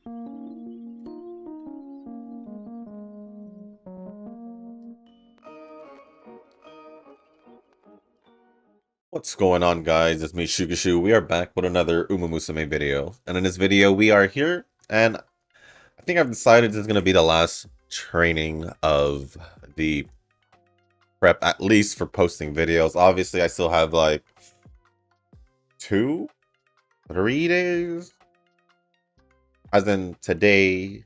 What's going on, guys? It's me, Shugashu. We are back with another Musume video. And in this video, we are here, and I think I've decided this is going to be the last training of the prep, at least for posting videos. Obviously, I still have like 2, 3 days. As in today,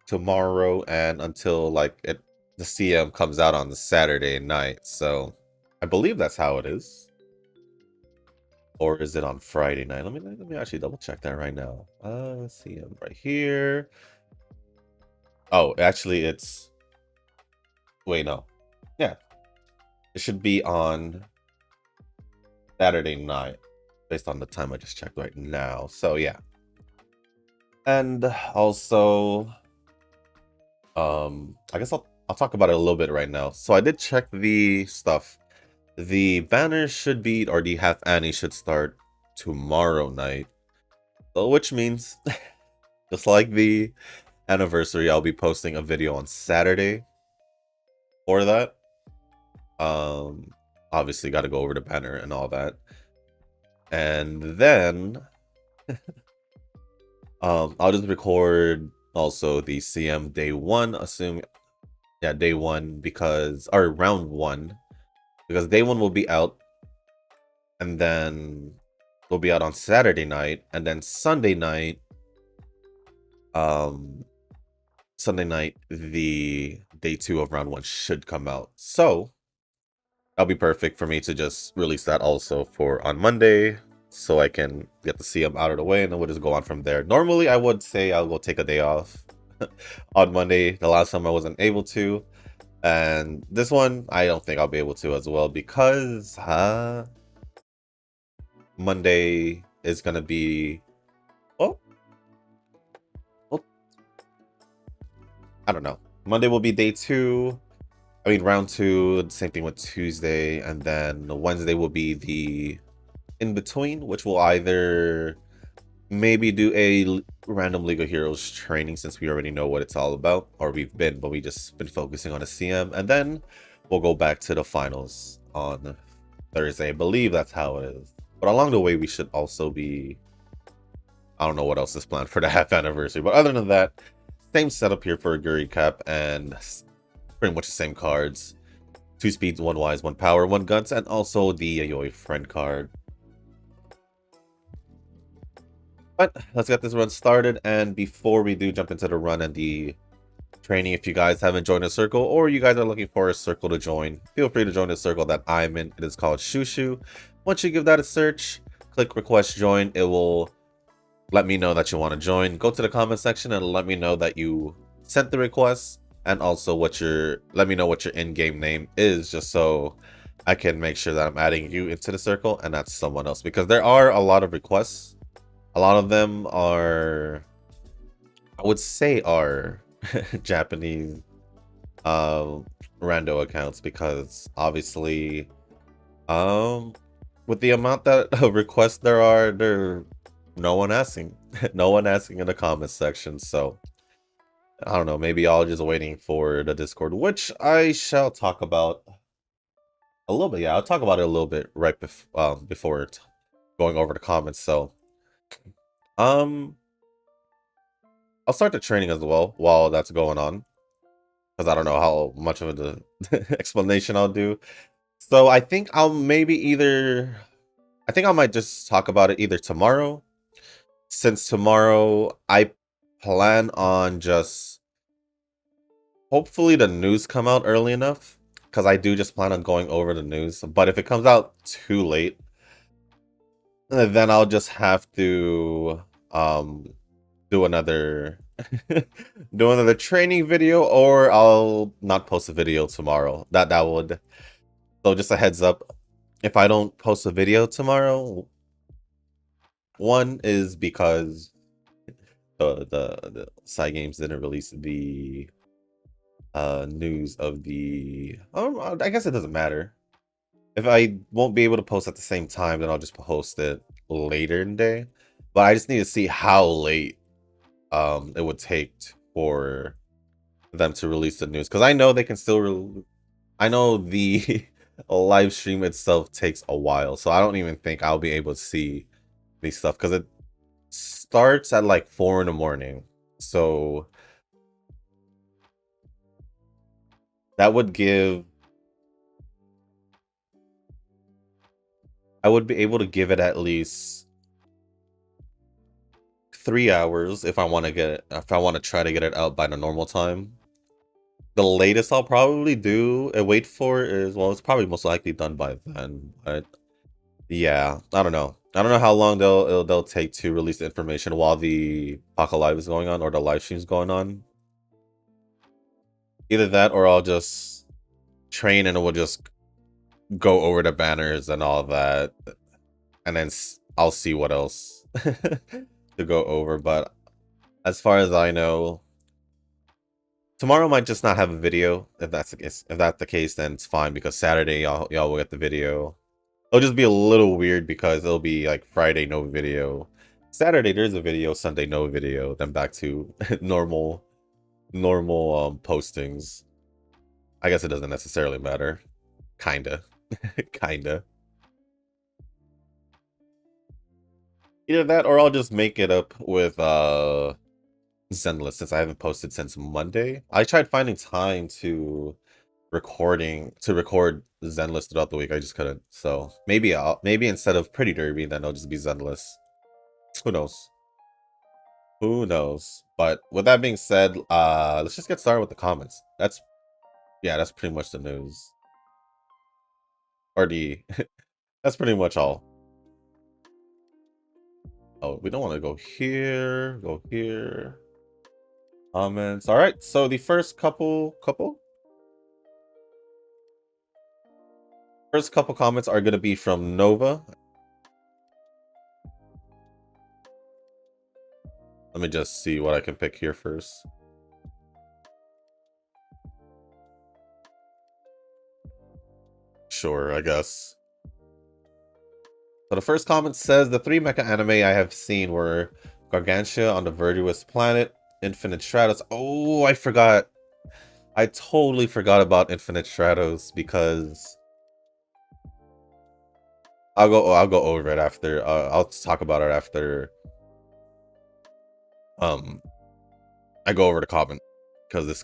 tomorrow, and until like the CM comes out on the Saturday night. So I believe that's how it is. Or is it on Friday night? Let me actually double check that right now. Let's see him right here. Oh, actually it's wait, no. Yeah. It should be on Saturday night based on the time I just checked right now. So yeah. And also I guess I'll talk about it a little bit right now. So I did check the stuff. The banner should be, or the Half Annie should start tomorrow night. So, which means, just like the anniversary, I'll be posting a video on Saturday for that. Obviously got to go over the banner and all that. And then, I'll just record also the CM day one, day one, because, or round one. Because day one will be out, and then we'll be out on Saturday night, and then Sunday night, the day two of round one should come out. So that'll be perfect for me to just release that also for on Monday, so I can get the CM out of the way, and then we'll just go on from there. Normally, I would say I'll go take a day off on Monday. The last time I wasn't able to. And this one, I don't think I'll be able to as well, because Monday is going to be... Oh, I don't know. Monday will be day two. I mean, round two. Same thing with Tuesday. And then Wednesday will be the in-between, which will either maybe do a random League of Heroes training, since we already know what it's all about, or but we just been focusing on a CM, and then we'll go back to the finals on Thursday. I believe that's how it is. But along the way, we should also be, I don't know what else is planned for the half anniversary, but other than that, same setup here for Oguri Cap, and pretty much the same cards: 2 speeds, 1 wise, 1 power, 1 guns, and also the Yayoi friend card. But let's get this run started, and before we do jump into the run and the training, if you guys haven't joined a circle, or you guys are looking for a circle to join, feel free to join the circle that I'm in. It is called Shushu. Once you give that a search, click request join. It will let me know that you want to join. Go to the comment section and let me know that you sent the request, and also let me know what your in-game name is, just so I can make sure that I'm adding you into the circle and not someone else, because there are a lot of requests. A lot of them are, I would say, are Japanese rando accounts, because obviously with the amount that requests there are, no one asking no one asking in the comments section. So I don't know, maybe y'all just waiting for the Discord, which I shall talk about a little bit. Yeah, I'll talk about it a little bit right before going over the comments. So I'll start the training as well while that's going on, because I don't know how much of the explanation I'll do. So I think I might just talk about it either tomorrow, since tomorrow I plan on just, hopefully the news come out early enough, because I do just plan on going over the news. But if it comes out too late, then I'll just have to do another do another training video, or I'll not post a video tomorrow. That would, so just a heads up, if I don't post a video tomorrow, one is because the side games didn't release the news of the, I guess it doesn't matter. If I won't be able to post at the same time, then I'll just post it later in the day. But I just need to see how late it would take for them to release the news, because I know they can still I know the live stream itself takes a while, so I don't even think I'll be able to see these stuff because it starts at like 4 in the morning. So that would give, I would be able to give it at least 3 hours if I want to get it, if I want to try to get it out by the normal time. The latest I'll probably do and wait for is, well, it's probably most likely done by then, but yeah, I don't know. I don't know how long they'll take to release the information while the Paka Live is going on or the live stream's going on. Either that or I'll just train and we'll just go over the banners and all that, and then I'll see what else to go over. But as far as I know, tomorrow might just not have a video. If that's the case, then it's fine, because Saturday y'all will get the video. It'll just be a little weird because it'll be like Friday no video, Saturday there's a video, Sunday no video, then back to normal postings. I guess it doesn't necessarily matter. Kinda. Kinda. Either that or I'll just make it up with Zenlist, since I haven't posted since Monday. I tried finding time to record Zenlist throughout the week. I just couldn't. So maybe instead of Pretty Derby, then it'll just be Zenlist. Who knows? Who knows? But with that being said, let's just get started with the comments. That's pretty much the news. Or the that's pretty much all. Oh, we don't want to go here. Go here. Comments. All right. So the first couple comments are going to be from Nova. Let me just see what I can pick here first. Sure, I guess. So the first comment says, the 3 mecha anime I have seen were Gargantia on the Verdurous Planet, Infinite Stratos. Oh, I forgot. I totally forgot about Infinite Stratos, because I'll go over it after. I'll talk about it after I go over the comment, because this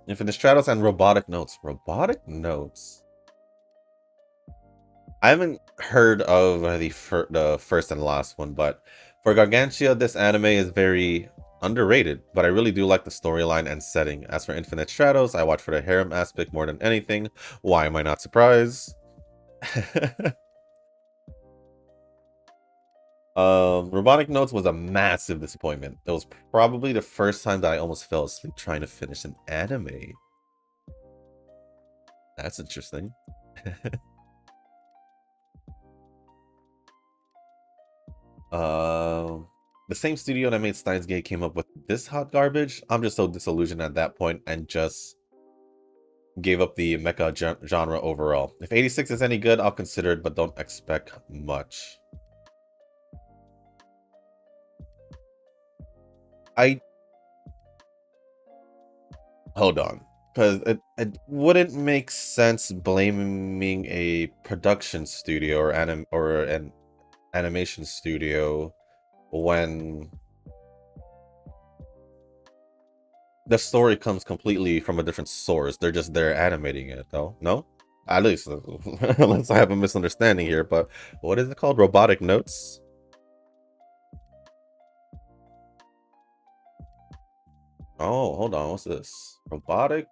Infinite Stratos and Robotic Notes. Robotic Notes. I haven't heard of the first and last one, but for Gargantia, this anime is very underrated, but I really do like the storyline and setting. As for Infinite Stratos, I watch for the harem aspect more than anything. Why am I not surprised? Robotic Notes was a massive disappointment. It was probably the first time that I almost fell asleep trying to finish an anime. That's interesting. The same studio that made Steins Gate came up with this hot garbage. I'm just so disillusioned at that point and just gave up the mecha genre overall. If 86 is any good, I'll consider it, but don't expect much. Hold on, because it wouldn't make sense blaming a production studio or an animation studio when the story comes completely from a different source. They're just there animating it, though. No? At least, unless I have a misunderstanding here, but what is it called? Robotic Notes? Oh, hold on. What's this? Robotic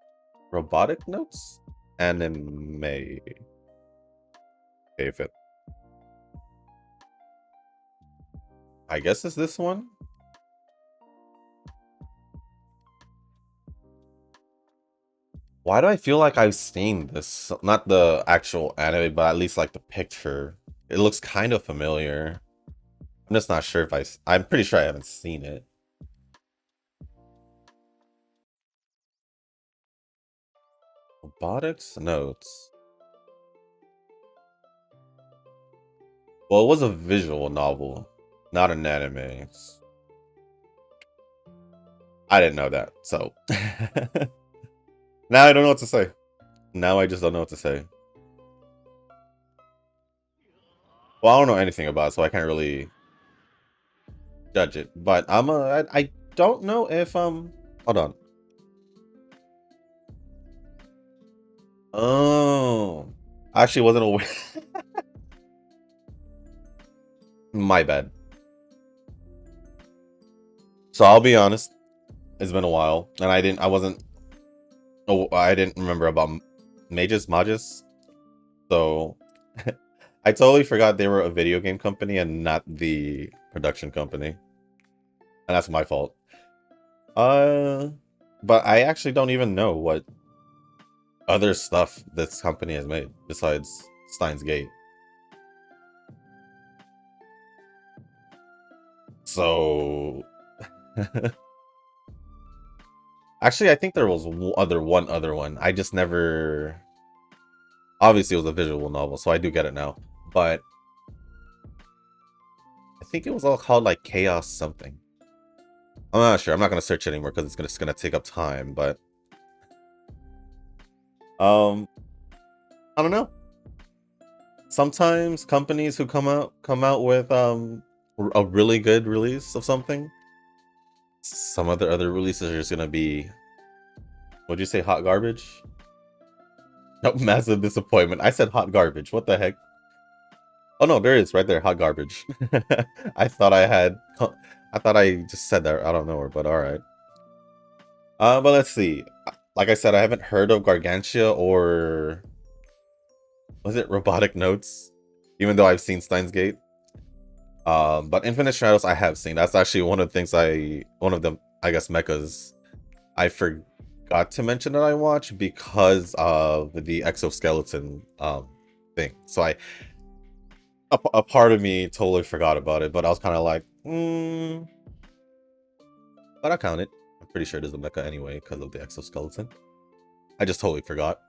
Notes? Anime. If it. I guess it's this one? Why do I feel like I've seen this? Not the actual anime, but at least like the picture. It looks kind of familiar. I'm just not sure if I'm pretty sure I haven't seen it. Robotics Notes. Well, it was a visual novel. Not an anime. I didn't know that, so now I don't know what to say. Now I just don't know what to say. Well, I don't know anything about it, so I can't really judge it. But I don't know if hold on. Oh, I actually wasn't aware. My bad. So I'll be honest, it's been a while, and I didn't remember about Magus. So I totally forgot they were a video game company and not the production company, and that's my fault. Uh, but I actually don't even know what other stuff this company has made besides Steins Gate. So actually, I think there was one other one. I just never. Obviously, it was a visual novel, so I do get it now. But I think it was all called like Chaos something. I'm not sure. I'm not gonna search anymore because it's just gonna take up time. But I don't know. Sometimes companies who come out with a really good release of something, some of the other releases are just gonna be, what'd you say, hot garbage? No, massive disappointment. I said hot garbage. What the heck? Oh no, there is right there, hot garbage. I thought I just said that out of nowhere, but all right. But let's see. Like I said, I haven't heard of Gargantia or was it Robotic Notes, even though I've seen Steins Gate. But Infinite Shadows I have seen. That's actually one of the things one of the, I guess, mechas I forgot to mention that I watched because of the exoskeleton thing. So a part of me totally forgot about it, but I was kind of like, but I count it. I'm pretty sure it is a mecha anyway because of the exoskeleton. I just totally forgot.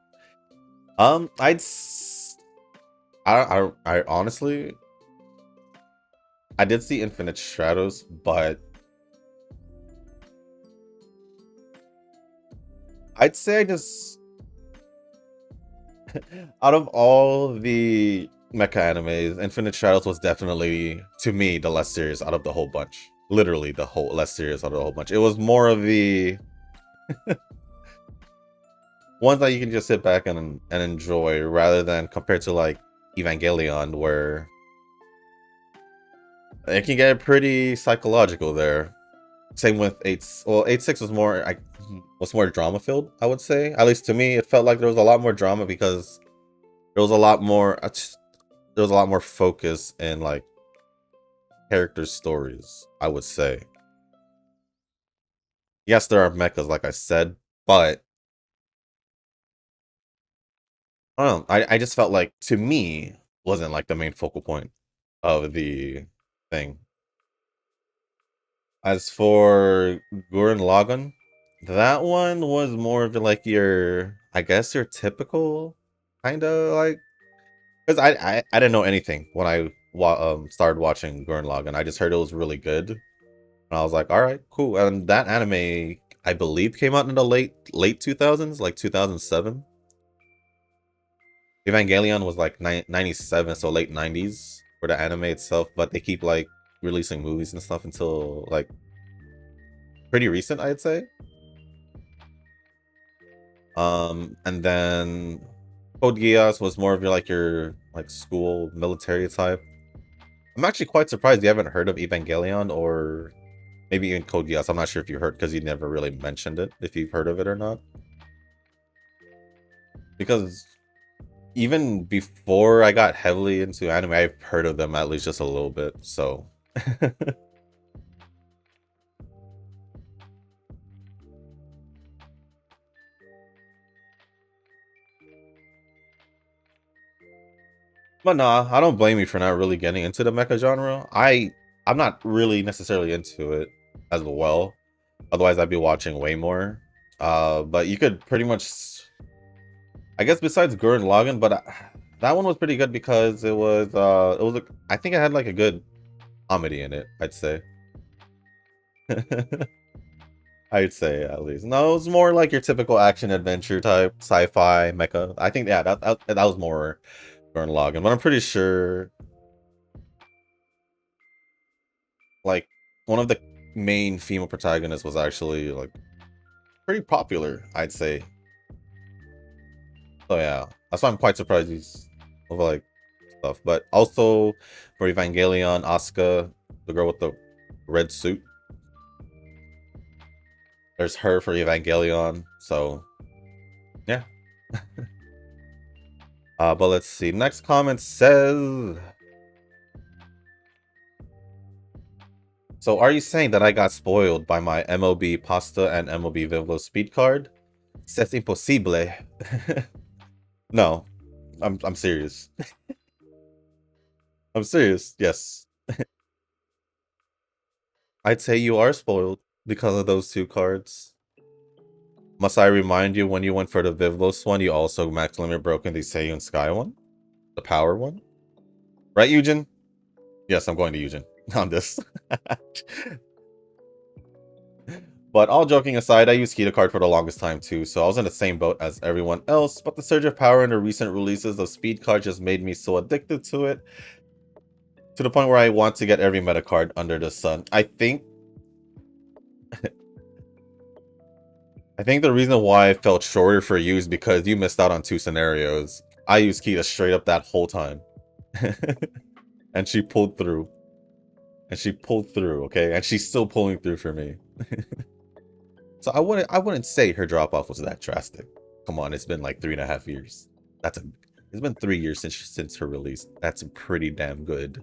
I honestly, I did see Infinite Shadows, but I'd say I just out of all the mecha animes, Infinite Shadows was definitely, to me, the less serious out of the whole bunch. Literally the whole less serious out of the whole bunch. It was more of the ones that you can just sit back and enjoy rather than compared to like Evangelion, where it can get pretty psychological there. Same with 8. Well, 8-6 was more drama filled, I would say. At least to me, it felt like there was a lot more drama because there was a lot more focus in like character stories, I would say. Yes, there are mechas, like I said, but I don't know. I just felt like, to me, wasn't like the main focal point of the thing. As for Gurren Lagann, that one was more of like your, I guess, your typical kind of like, because I didn't know anything when I started watching Gurren Lagann. I just heard it was really good, and I was like, all right, cool. And that anime, I believe, came out in the late 2000s, like 2007. Evangelion was like 97, so late 90s for the anime itself, but they keep like releasing movies and stuff until like pretty recent, I'd say. And then Code Geass was more of your like school military type. I'm actually quite surprised you haven't heard of Evangelion or maybe even Code Geass. I'm not sure if you heard because you never really mentioned it, if you've heard of it or not. Because even before I got heavily into anime, I've heard of them at least just a little bit. So but nah, I don't blame you for not really getting into the mecha genre. I'm not really necessarily into it as well. Otherwise, I'd be watching way more. But you could pretty much, I guess, besides Gurren Lagann, but that one was pretty good because it was I think it had like a good comedy in it, I'd say. I'd say at least. No, it's more like your typical action adventure type, sci-fi, mecha. I think yeah, that was more Gurren Lagann, but I'm pretty sure like one of the main female protagonists was actually like pretty popular, I'd say. So yeah, that's why I'm quite surprised he's over like stuff. But also for Evangelion, Asuka, the girl with the red suit. There's her for Evangelion, so yeah. But let's see. Next comment says, so are you saying that I got spoiled by my MOB Pasta and MOB Vivlo speed card? C'est impossible. No, I'm serious. I'm serious. Yes. I'd say you are spoiled because of those two cards. Must I remind you, when you went for the Vivlos one, you also max limit broken the Seiyun Sky one? The power one? Right, Eugen? Yes, I'm going to Eugen on this. But all joking aside, I used Kita card for the longest time too, so I was in the same boat as everyone else, but the surge of power in the recent releases of speed card just made me so addicted to it, to the point where I want to get every meta card under the sun. I think the reason why I felt shorter for you is because you missed out on 2 scenarios. I used Kita straight up that whole time. And she pulled through. And she pulled through, okay? And she's still pulling through for me. So I wouldn't say her drop off was that drastic. Come on, it's been like 3.5 years. It's been 3 years since her release. That's pretty damn good.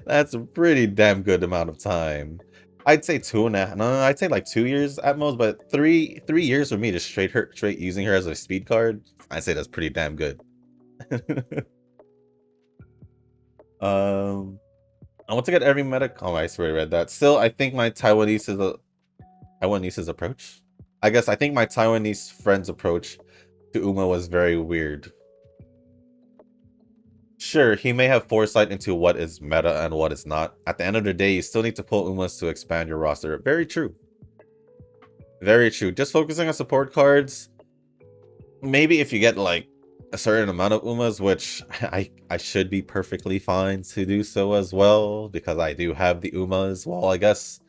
That's a pretty damn good amount of time. I'd say 2.5. No, I'd say like 2 years at most, but 3 years for me to straight using her as a speed card. I'd say that's pretty damn good. I want to get every meta. Oh, I swear I read that. Still, I think my Taiwanese approach. I guess I think my Taiwanese friend's approach to Uma was very weird. Sure, he may have foresight into what is meta and what is not. At the end of the day, you still need to pull Umas to expand your roster. Very true. Very true. Just focusing on support cards. Maybe if you get like a certain amount of Umas, which I should be perfectly fine to do so as well, because I do have the Umas. Well, I guess.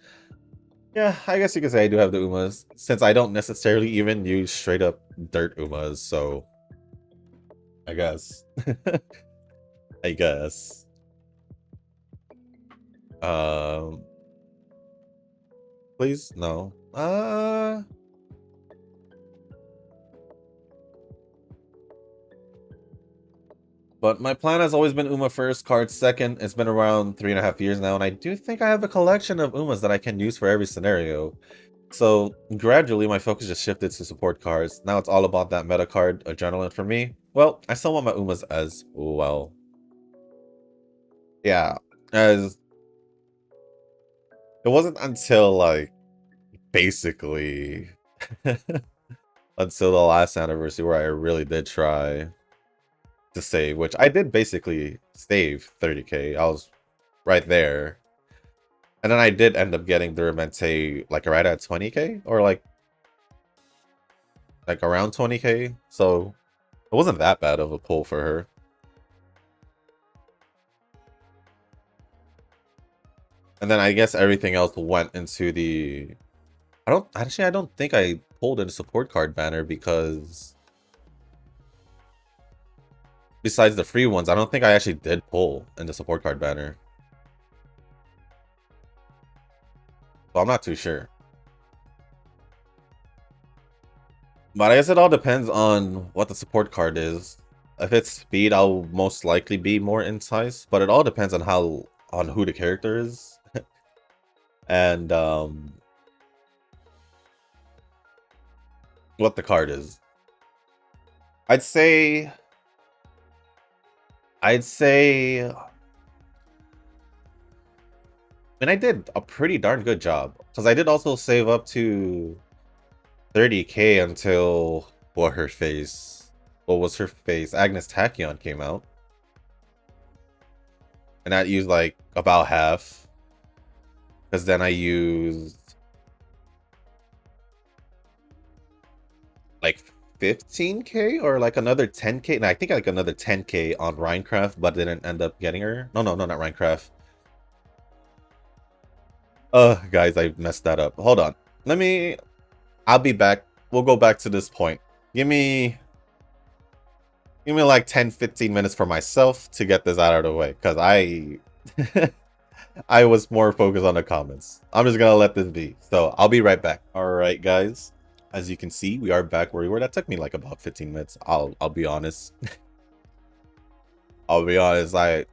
Yeah, I guess you could say I do have the Umas, since I don't necessarily even use straight up dirt Umas, so I guess. I guess. Please? No. But my plan has always been Uma first, card second. It's been around 3.5 years now, and I do think I have a collection of Umas that I can use for every scenario. So gradually, my focus just shifted to support cards. Now it's all about that meta card, Adrenaline for me. Well, I still want my Umas as well. Yeah, as it wasn't until like basically until the last anniversary where I really did try to save, which I did basically save 30k. I was right there. And then I did end up getting the Remente like right at 20k or like around 20k. So it wasn't that bad of a pull for her. And then I guess everything else went into the... I don't think I pulled in a support card banner because besides the free ones, I don't think I actually did pull in the support card banner. So I'm not too sure. But I guess it all depends on what the support card is. If it's speed, I'll most likely be more enticed, but it all depends on who the character is. And what the card is. I'd say and I did a pretty darn good job, because I did also save up to 30k until what was her face? Agnes Tachyon came out. And that used like about half. Because then I used like 15k or like another 10k. And I think like another 10k on Minecraft, but didn't end up getting her. No, not Minecraft. Guys, I messed that up. Hold on. I'll be back. We'll go back to this point. Give me like 10-15 minutes for myself to get this out of the way. Because I was more focused on the comments. I'm just gonna let this be. So I'll be right back. Alright guys. As you can see, we are back where we were. That took me like about 15 minutes. I'll be honest. I'll be honest, I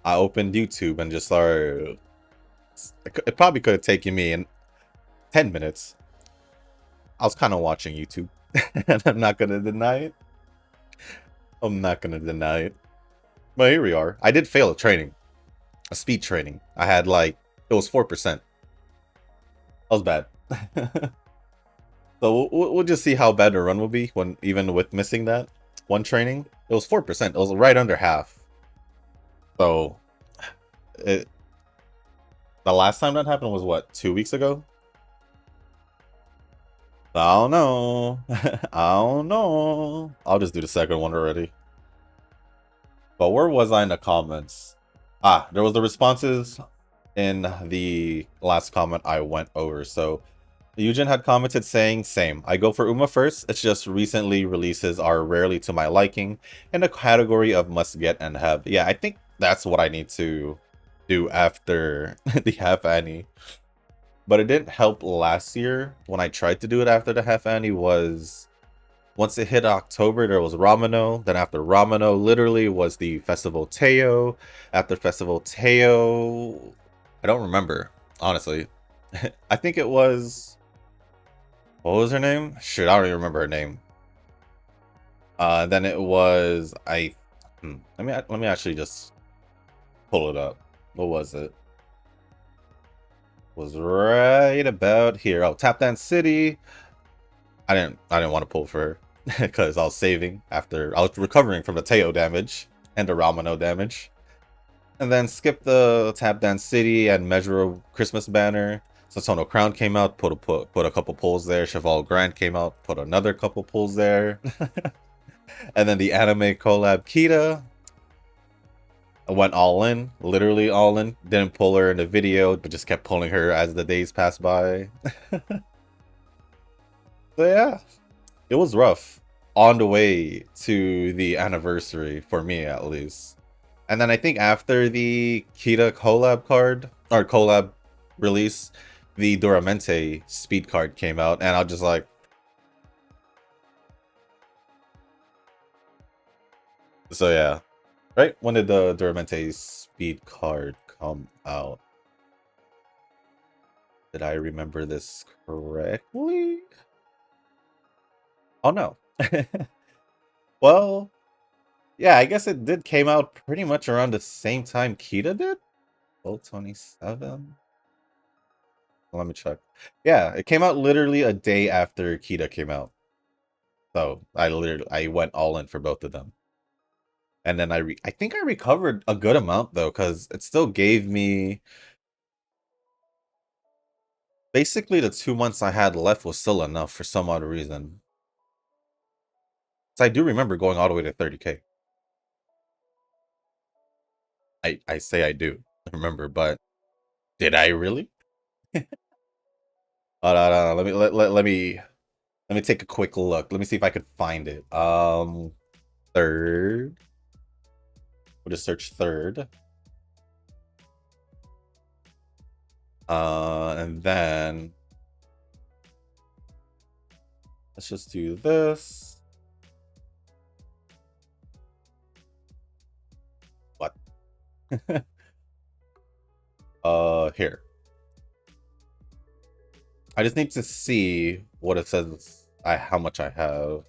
opened YouTube and just started. It probably could have taken me in 10 minutes. I was kind of watching YouTube. And I'm not gonna deny it. I'm not gonna deny it. But here we are. I did fail a training. A speed training. I had like, it was 4%. That was bad. So we'll just see how bad the run will be when even with missing that one training. It was 4%. It was right under half. So the last time that happened was what, 2 weeks ago? I don't know. I don't know. I'll just do the second one already. But where was I in the comments? There was the responses in the last comment I went over. So Eugen had commented saying, same. I go for Uma first. It's just recently releases are rarely to my liking in the category of must get and have. Yeah, I think that's what I need to do after the half Annie. But it didn't help last year when I tried to do it after the half Annie was once it hit October, there was Ramano. Then after Ramano, literally was the Festival Teo. After Festival Teo, I don't remember, honestly. I think it was, what was her name? Shit, I don't even remember her name. Then it was, let me actually just pull it up. What was it? Was right about here. Oh, Tap Dance City. I didn't want to pull for her because I was saving after I was recovering from the Teo damage and the Ramano damage. And then skip the Tap Dance City and Measure Christmas banner. Satono Crown came out, put a couple pulls there. Cheval Grand came out, put another couple pulls there. And then the anime collab Kita. I went all in, literally all in. Didn't pull her in the video, but just kept pulling her as the days passed by. So yeah, it was rough on the way to the anniversary, for me at least. And then I think after the Kita collab card, or collab release, the Duramente speed card came out, and I was just like, so yeah. Right? When did the Duramente speed card come out? Did I remember this correctly? Oh no. Well, yeah, I guess it did came out pretty much around the same time Kita did. 27. Let me check. Yeah, it came out literally a day after Kita came out. So I went all in for both of them. And then I think I recovered a good amount though, because it still gave me basically the 2 months I had left was still enough for some odd reason. So I do remember going all the way to 30k. I say I do remember, but did I really? Let me take a quick look. Let me see if I could find it. Third. We'll just search third. And then let's just do this. What? Here. I just need to see what it says. How much I have.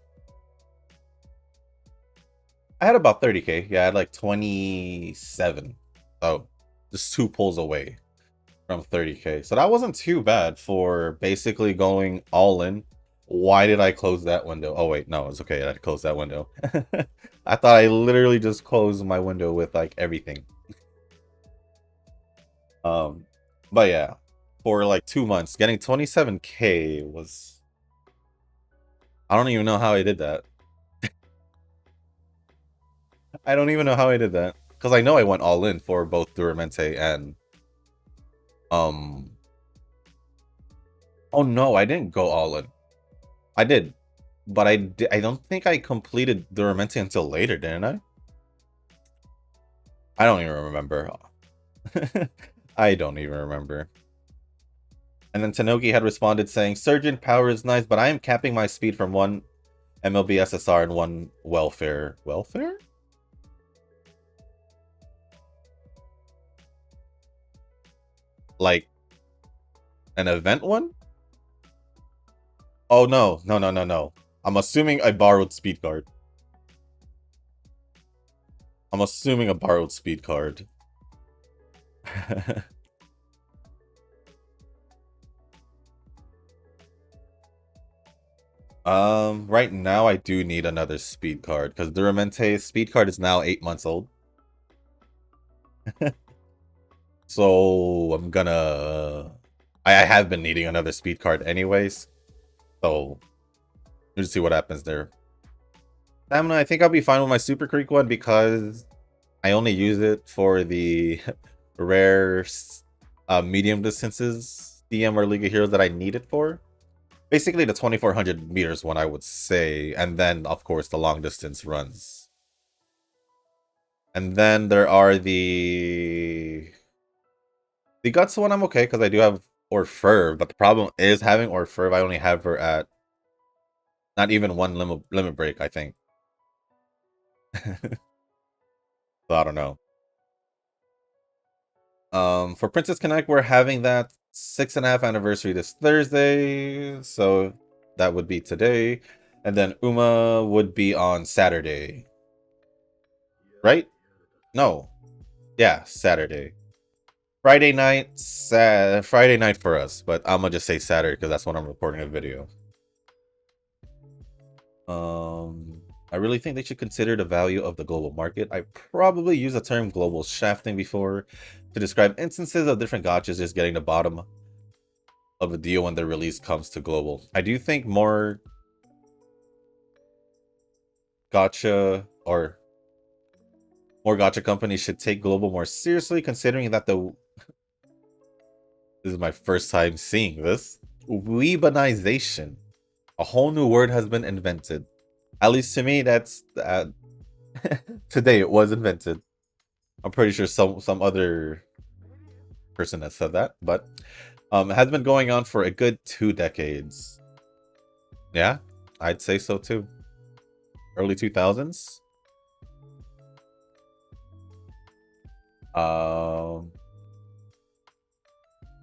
I had about 30k. Yeah, I had like 27. Oh, just 2 pulls away from 30k. So that wasn't too bad for basically going all in. Why did I close that window? Oh wait, no, it's okay. I closed that window. I thought I literally just closed my window with like everything. Um, but yeah, for like 2 months, getting 27K was, I don't even know how I did that. I don't even know how I did that. Because I know I went all in for both Duramente and um oh no, I didn't go all in. I did. But I don't think I completed Duramente until later, didn't I? I don't even remember. I don't even remember. And then Tanogi had responded saying, Surgeon power is nice, but I am capping my speed from 1 MLB SSR and 1 welfare. Welfare? Like an event one? Oh no, no, no, no, no. I'm assuming I borrowed speed card. I'm assuming a borrowed speed card. Right now I do need another speed card because Duramente's speed card is now 8 months old. So I'm gonna I have been needing another speed card anyways. So we'll just see what happens there. Stamina, I think I'll be fine with my Super Creek one because I only use it for the rare medium distances DM or League of Heroes that I need it for. Basically the 2400 meters one, I would say, and then of course the long distance runs. And then there are the Guts one I'm okay because I do have Orfurv, but the problem is having Orfurv, I only have her at not even one limit break, I think. So I don't know. For Princess Connect, we're having that 6.5 anniversary this Thursday, so that would be today, and then Uma would be on Saturday, right? No, yeah, Saturday. Friday night, Friday night for us, but I'm gonna just say Saturday because that's when I'm recording a video. I really think they should consider the value of the global market. I probably used the term global shafting before to describe instances of different gotchas just getting the bottom of a deal when the release comes to global. I do think more gotcha companies should take global more seriously, considering that this is my first time seeing this. Weebanization. A whole new word has been invented. At least to me, that's today it was invented. I'm pretty sure some other person has said that, but it has been going on for a good 2 decades. Yeah, I'd say so too. Early 2000s.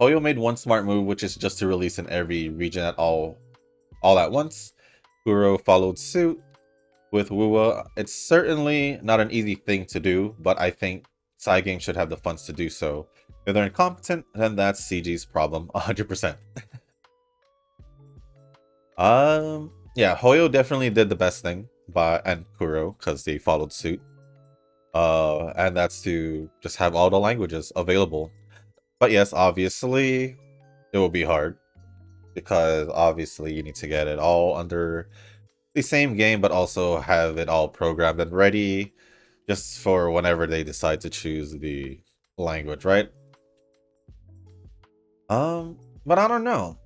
Oyo made one smart move, which is just to release in every region at all at once. Kuro followed suit with Wuwa. It's certainly not an easy thing to do, but I think Cygames should have the funds to do so. If they're incompetent, then that's CG's problem, 100%. Yeah, Hoyo definitely did the best thing, and Kuro, because they followed suit. And that's to just have all the languages available. But yes, obviously, it will be hard because obviously you need to get it all under the same game, but also have it all programmed and ready just for whenever they decide to choose the language, right? But I don't know.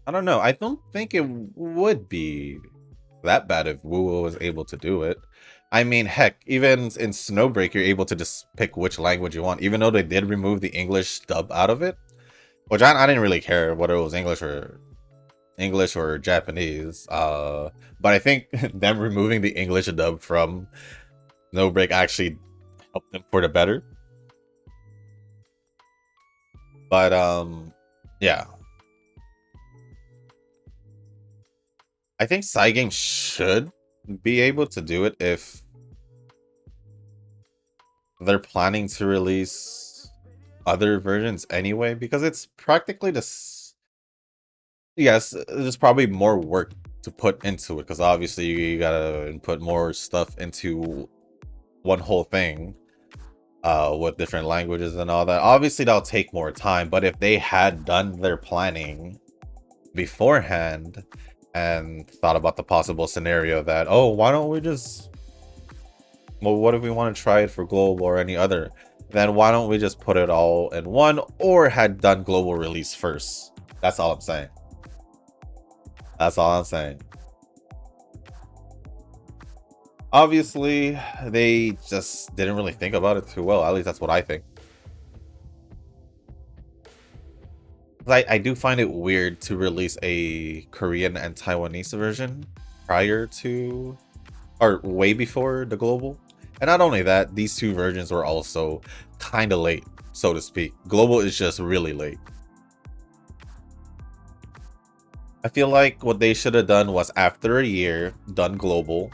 I don't think it would be that bad if Wuo was able to do it. I mean, heck, even in Snowbreak, you're able to just pick which language you want, even though they did remove the English dub out of it, which I didn't really care whether it was English or Japanese. But I think them removing the English dub from Snowbreak actually helped them for the better. But yeah, I think Cygames should be able to do it if they're planning to release other versions anyway, because it's practically this. Yes, there's probably more work to put into it because obviously you gotta put more stuff into one whole thing with different languages and all that. Obviously, that'll take more time, but if they had done their planning beforehand and thought about the possible scenario that, oh, why don't we just, well, what if we want to try it for global or any other, then why don't we just put it all in one, or had done global release first? That's all I'm saying. That's all I'm saying. Obviously, they just didn't really think about it too well. At least that's what I think. I do find it weird to release a Korean and Taiwanese version prior to, or way before the global. And not only that, these two versions were also kind of late, so to speak. Global is just really late. I feel like what they should have done was, after a year, done global.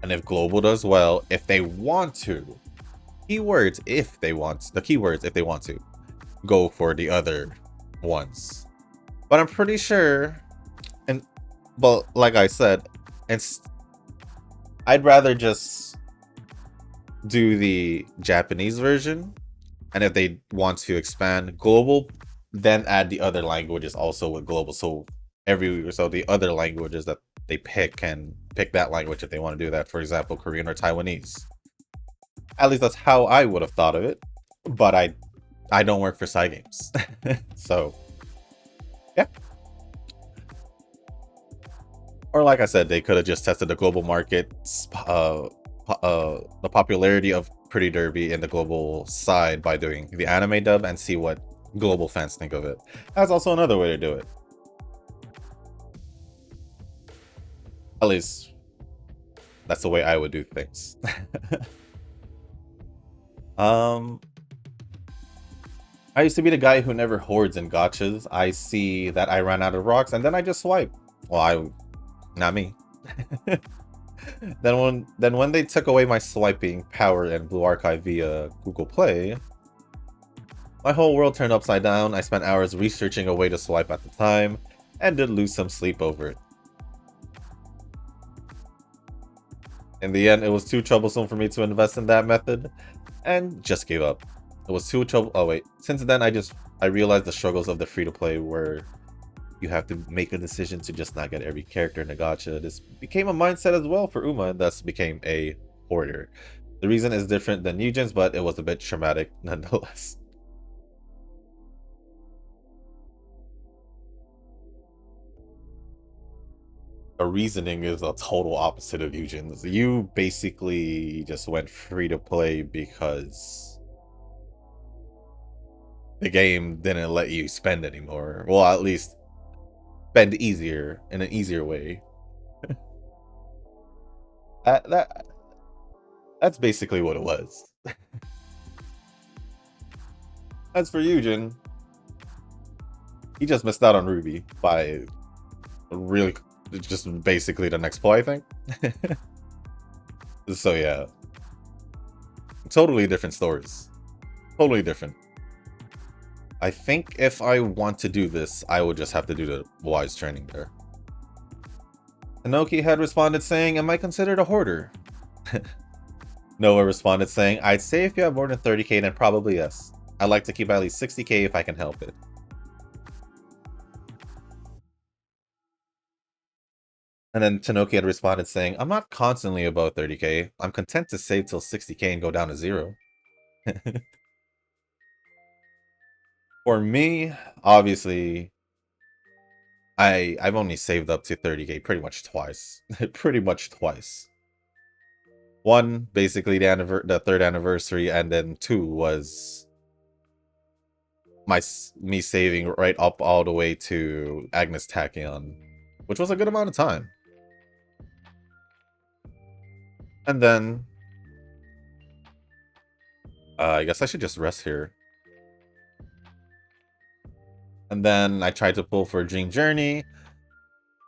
And if global does well, if they want to, keywords if they want to, go for the other ones. But I'm pretty sure, and but like I said, I'd rather just do the Japanese version, and if they want to expand global, then add the other languages also with global, so the other languages that they pick can pick that language if they want to do that. For example, Korean or Taiwanese. At least that's how I would have thought of it, but I don't work for Cygames. So yeah. Or like I said, they could have just tested the global market, the popularity of Pretty Derby in the global side by doing the anime dub, and see what global fans think of it. That's also another way to do it. At least that's the way I would do things. I used to be the guy who never hoards in gachas. I see that I ran out of rocks and then I just swipe. Well, not me. Then when they took away my swiping power in Blue Archive via Google Play, my whole world turned upside down. I spent hours researching a way to swipe at the time, and did lose some sleep over it. In the end, it was too troublesome for me to invest in that method, and just gave up. It was too trouble. Oh wait, since then I realized the struggles of the free-to-play, where you have to make a decision to just not get every character in the gacha. This became a mindset as well for Uma, and thus became a hoarder. The reason is different than Eugen's, but it was a bit traumatic nonetheless. The reasoning is a total opposite of Eugen's. You basically just went free to play because the game didn't let you spend anymore. Well, at least spend easier, in an easier way. That's basically what it was. As for Eugen, he just missed out on Ruby by really just basically the next play, I think. So yeah, totally different stories. Totally different. I think if I want to do this, I would just have to do the wise training there. Tanoki had responded saying, am I considered a hoarder? Noah responded saying, I'd say if you have more than 30k, then probably yes. I like to keep at least 60k if I can help it. And then Tanoki had responded saying, I'm not constantly above 30k. I'm content to save till 60k and go down to 0. For me, obviously, I've only saved up to 30k pretty much twice. Pretty much twice. One, basically the third anniversary, and then two was me saving right up all the way to Agnes Tachyon, which was a good amount of time. And then I guess I should just rest here. And then I tried to pull for Dream Journey. It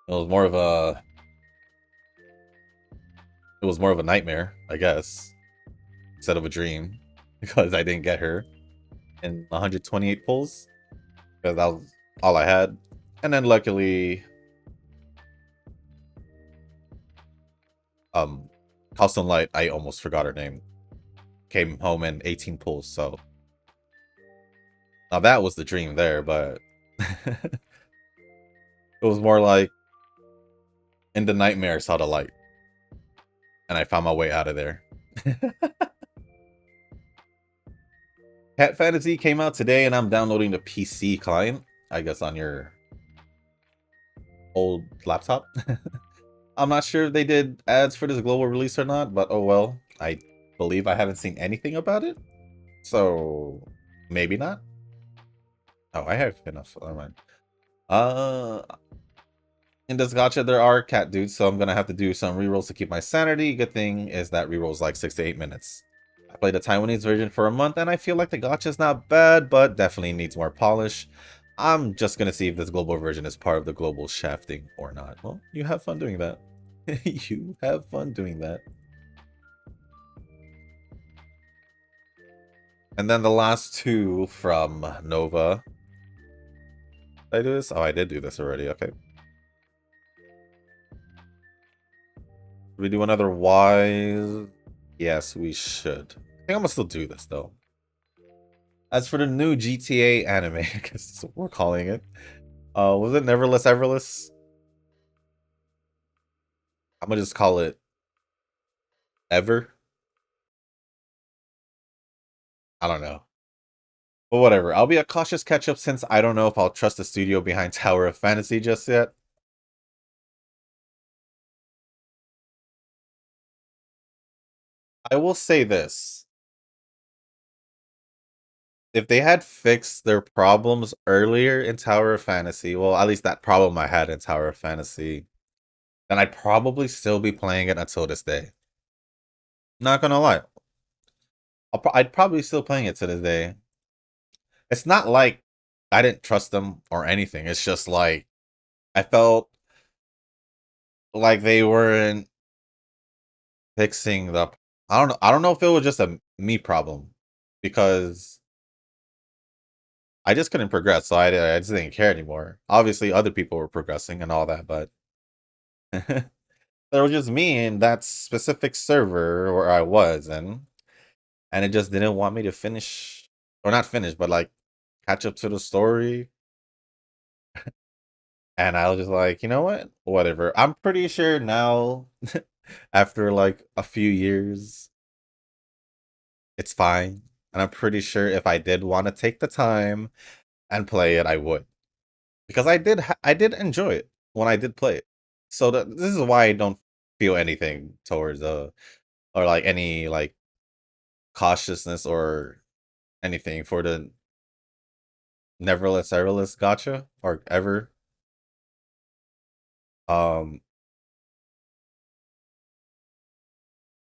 was more of a nightmare, I guess, instead of a dream, because I didn't get her in 128 pulls, because that was all I had. And then luckily, House Light, I almost forgot her name. came home in 18 pulls. So now that was the dream there, but it was more like in the nightmare saw the light, and I found my way out of there. Cat Fantasy came out today, and I'm downloading the PC client. I guess on your old laptop. I'm not sure if they did ads for this global release or not, but oh well. I believe I haven't seen anything about it, so maybe not. Oh, I have enough. Never mind. Uh, in this gacha, there are cat dudes, so I'm gonna have to do some rerolls to keep my sanity. Good thing is that rerolls like 6 to 8 minutes. I played the Taiwanese version for a month, and I feel like the gacha's not bad, but definitely needs more polish. I'm just gonna see if this global version is part of the global shafting or not. Well, you have fun doing that. You have fun doing that. And then the last two from Nova. Did I do this? Oh, I did do this already. Okay. Should we do another Wise? Yes, we should. I think I'm gonna still do this though. As for the new GTA anime, I guess that's what we're calling it. Was it Neverless Everless? I'm gonna just call it Ever. I don't know. But whatever. I'll be a cautious catch-up since I don't know if I'll trust the studio behind Tower of Fantasy just yet. I will say this. If they had fixed their problems earlier in Tower of Fantasy, well, at least that problem I had in Tower of Fantasy, then I'd probably still be playing it until this day. Not gonna lie. I'd probably still playing it to this day. It's not like I didn't trust them or anything. It's just like I felt like they weren't fixing the. I don't know. I don't know if it was just a me problem because I just couldn't progress, so I just didn't care anymore. Obviously, other people were progressing and all that, but there was just me in that specific server where I was, and it just didn't want me to finish or not finish, but like catch up to the story. And I was just like, you know what? Whatever. I'm pretty sure now, after like a few years, it's fine. And I'm pretty sure if I did want to take the time and play it, I would. Because I did enjoy it when I did play it. So this is why I don't feel anything towards or like any like cautiousness or anything for the Neverless Everless gotcha or ever. Um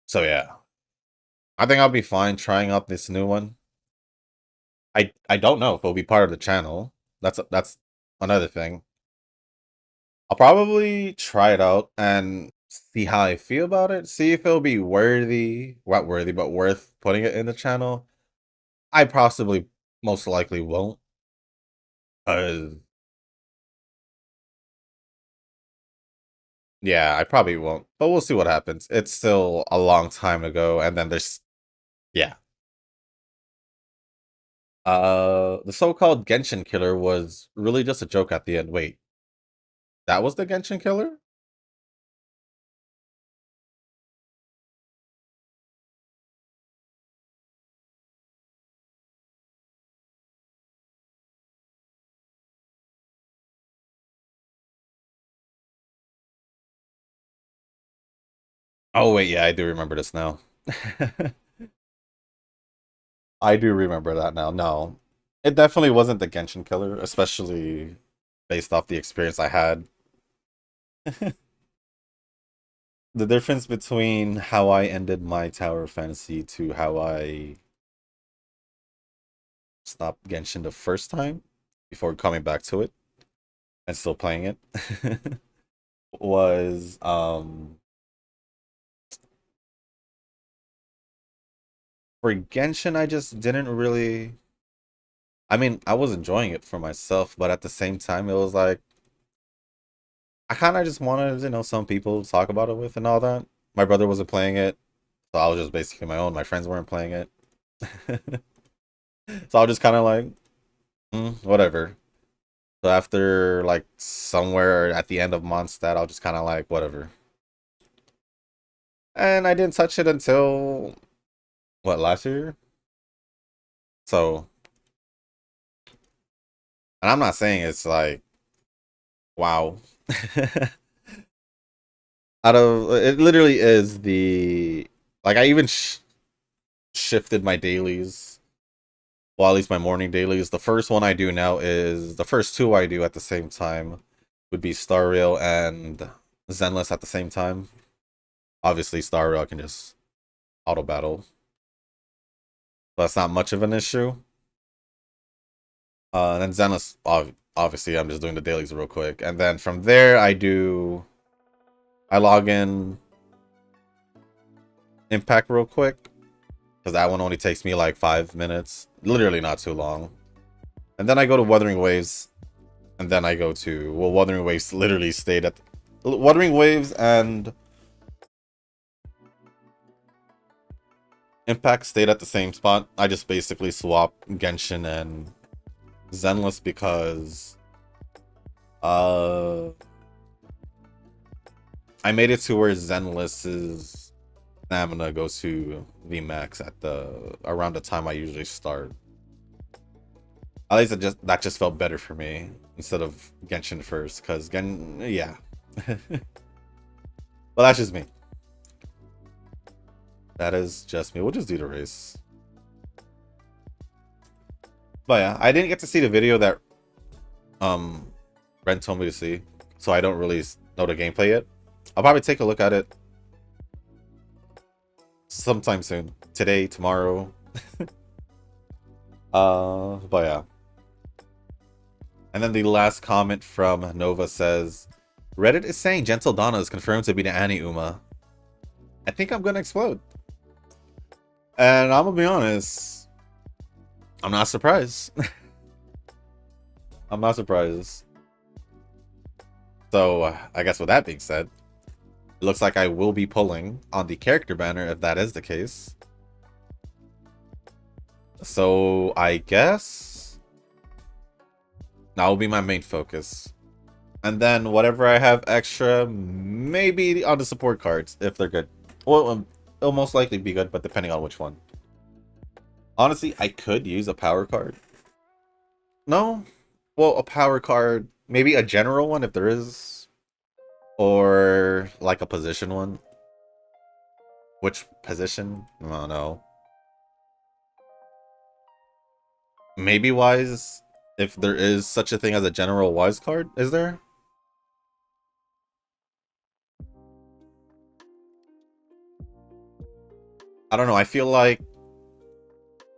so yeah. I think I'll be fine trying out this new one. I don't know if it'll be part of the channel. That's another thing. I'll probably try it out and see how I feel about it. See if it'll be worthy, not worthy, but worth putting it in the channel. I possibly most likely won't. Yeah, I probably won't. But we'll see what happens. It's still a long time ago, and then there's yeah. The so-called Genshin killer was really just a joke at the end. Wait, that was the Genshin killer? Oh wait, yeah, I do remember this now. I do remember that now. No, it definitely wasn't the Genshin killer, especially based off the experience I had. The difference between how I ended my Tower Fantasy to how I stopped Genshin the first time before coming back to it and still playing it was for Genshin I just didn't really I mean, I was enjoying it for myself, but at the same time it was like I kind of just wanted, some people to talk about it with and all that. My brother wasn't playing it, so I was just basically my own. My friends weren't playing it. So I'll just kind of like, whatever. So after like somewhere at the end of Mondstadt, I'll just kind of like, whatever. And I didn't touch it until, what, last year? So, and I'm not saying it's like, wow. Out of, it literally is the, like I even shifted my dailies. Well, at least my morning dailies. The first one I do now is, the first two I do at the same time would be Star Rail and Zenless at the same time. Obviously, Star Rail I can just auto battle. That's not much of an issue. And then Zenless, obviously, I'm just doing the dailies real quick. And then from there, I log in Impact real quick. Because that one only takes me like 5 minutes. Literally not too long. And then I go to Wuthering Waves. And then I go to, well, Wuthering Waves literally stayed at, Wuthering Waves and Impact stayed at the same spot. I just basically swapped Genshin and Zenless because I made it to where Zenless's stamina goes to VMAX at the around the time I usually start. At least that just felt better for me instead of Genshin first, because yeah. Well, that's just me. That is just me. We'll just do the race. But yeah, I didn't get to see the video that Ren told me to see, so I don't really know the gameplay yet. I'll probably take a look at it sometime soon. Today, tomorrow. But yeah. And then the last comment from Nova says, Reddit is saying Gentle Donna is confirmed to be the Annie Uma. I think I'm gonna explode. And I'm gonna be honest, I'm not surprised. I'm not surprised. So, I guess with that being said, it looks like I will be pulling on the character banner if that is the case. So, I guess that will be my main focus. And then whatever I have extra, maybe on the support cards, if they're good. Well, it'll most likely be good, but depending on which one. Honestly, I could use a power card. No? Well, a power card, maybe a general one if there is. Or like a position one. Which position? I don't know. Maybe Wise, if there is such a thing as a general Wise card, is there? I don't know, I feel like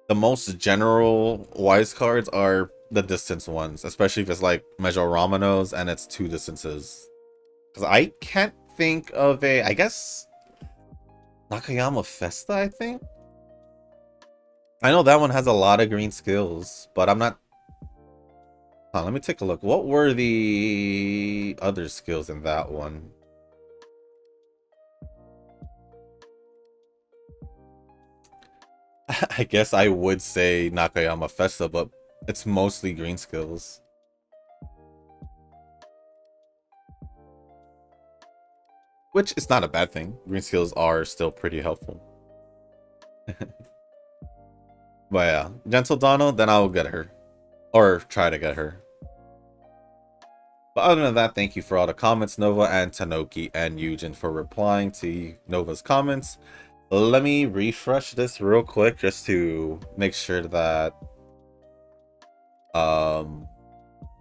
the most general Wise cards are the distance ones, especially if it's like Measure Ramanos and it's 2 distances. Because I can't think of a, I guess, Nakayama Festa, I think? I know that one has a lot of green skills, but I'm not... let me take a look. What were the other skills in that one? I guess I would say Nakayama Festa, but it's mostly green skills. Which is not a bad thing. Green skills are still pretty helpful. But yeah, Gentle Donald, then I'll get her. Or try to get her. But other than that, thank you for all the comments, Nova and Tanoki and Eugen for replying to Nova's comments. Let me refresh this real quick just to make sure that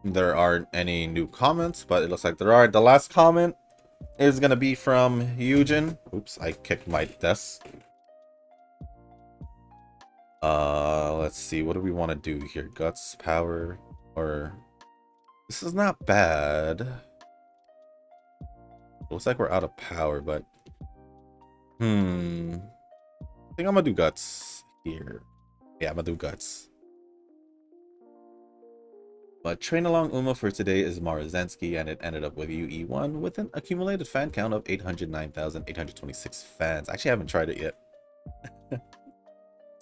there aren't any new comments, but it looks like there are. The last comment is gonna be from Eugen. Oops, I kicked my desk. Let's see, what do we want to do here? Guts, power, or... This is not bad. Looks like we're out of power, but... I think I'm gonna do Guts here. Yeah, I'm gonna do Guts. But train along Uma for today is Marazensky, and it ended up with UE1 with an accumulated fan count of 809,826 fans. Actually, I haven't tried it yet.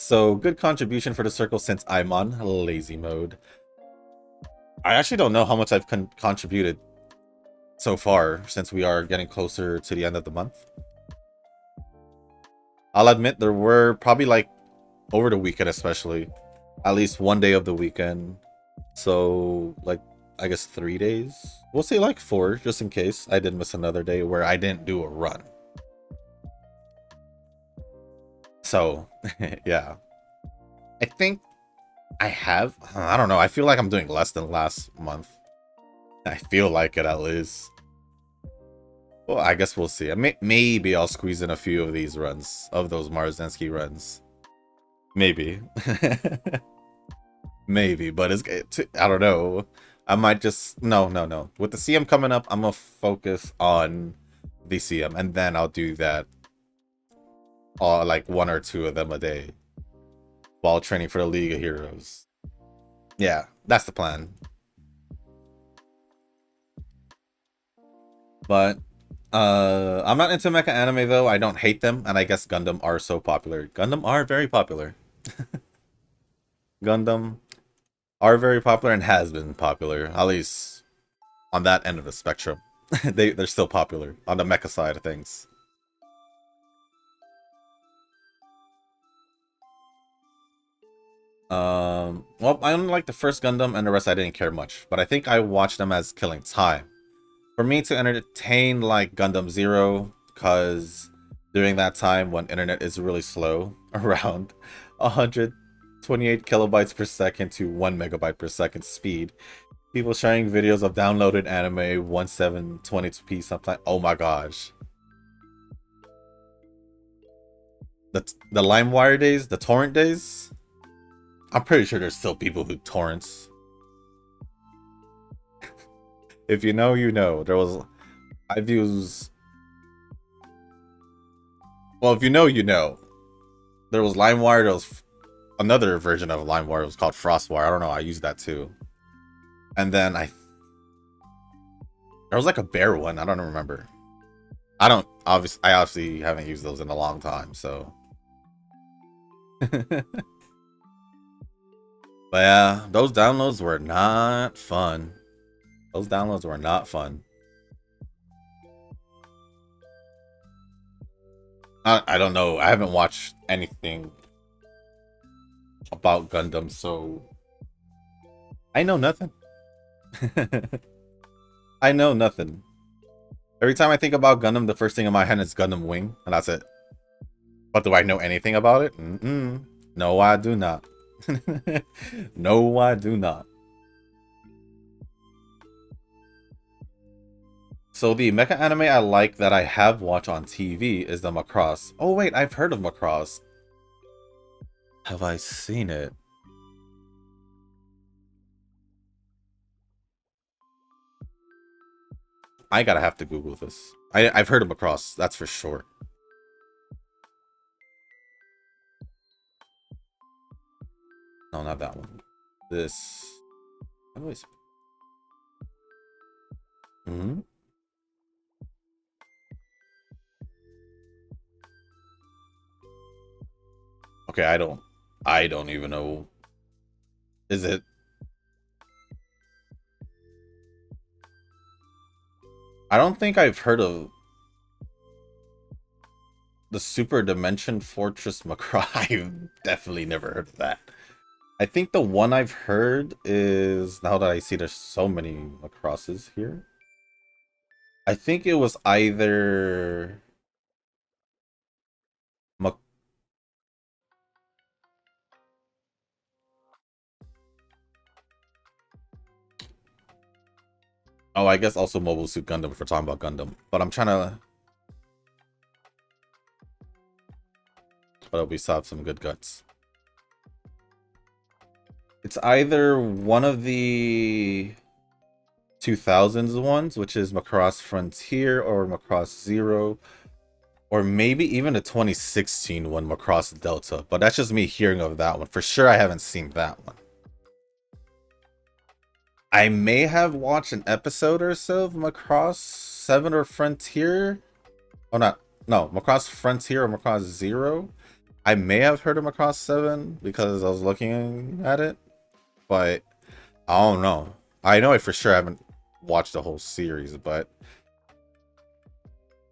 So, good contribution for the circle since I'm on lazy mode. I actually don't know how much I've contributed so far since we are getting closer to the end of the month. I'll admit there were probably like over the weekend especially, at least one day of the weekend. So like I guess 3 days. We'll say like 4 just in case I did miss another day where I didn't do a run. So yeah. I think I have, I don't know, I feel like I'm doing less than last month. I feel like it at least. Well, I guess we'll see. Maybe I'll squeeze in a few of these runs, of those Marzensky runs. Maybe. Maybe, but I don't know. I might just, no. With the CM coming up, I'm gonna focus on the CM, and then I'll do that, like 1 or 2 of them a day, while training for the League of Heroes. Yeah, that's the plan. But I'm not into mecha anime though. I don't hate them, and I guess Gundam are so popular. Gundam are very popular. Gundam are very popular and has been popular, at least on that end of the spectrum. They're still popular on the mecha side of things. Well, I only like the first Gundam, and the rest I didn't care much. But I think I watched them as killing time. For me to entertain like Gundam Zero, because during that time when internet is really slow, around 128 kilobytes per second to 1 megabyte per second speed, people sharing videos of downloaded anime 1720p sometimes. Oh my gosh. The LimeWire days, the torrent days. I'm pretty sure there's still people who torrents. If you know, you know. There was, I've used, well, if you know, you know. There was LimeWire, there was another version of LimeWire, it was called FrostWire. I don't know, I used that too. And then there was like a bear one, I don't remember. I obviously haven't used those in a long time, so. But yeah, those downloads were not fun. Those downloads were not fun. I don't know. I haven't watched anything about Gundam, so I know nothing. I know nothing. Every time I think about Gundam, the first thing in my head is Gundam Wing, and that's it. But do I know anything about it? No, I do not. No, I do not. So the mecha anime I like that I have watched on TV is the Macross. Oh wait, I've heard of Macross. Have I seen it? I gotta have to Google this. I've heard of Macross, that's for sure. No, not that one. This. Hmm. Okay, I don't even know. Is it? I don't think I've heard of the Super Dimension Fortress Macross. I've definitely never heard of that. I think the one I've heard is, now that I see there's so many Macrosses here, I think it was either oh, I guess also Mobile Suit Gundam if we're talking about Gundam. But I'm trying to, but we still have some good guts. It's either one of the 2000s ones, which is Macross Frontier or Macross Zero, or maybe even the 2016 one, Macross Delta. But that's just me hearing of that one. For sure, I haven't seen that one. I may have watched an episode or so of Macross 7 or Frontier. Oh, not. No, Macross Frontier or Macross Zero. I may have heard of Macross 7 because I was looking at it, but I don't know. I know I for sure haven't watched the whole series, but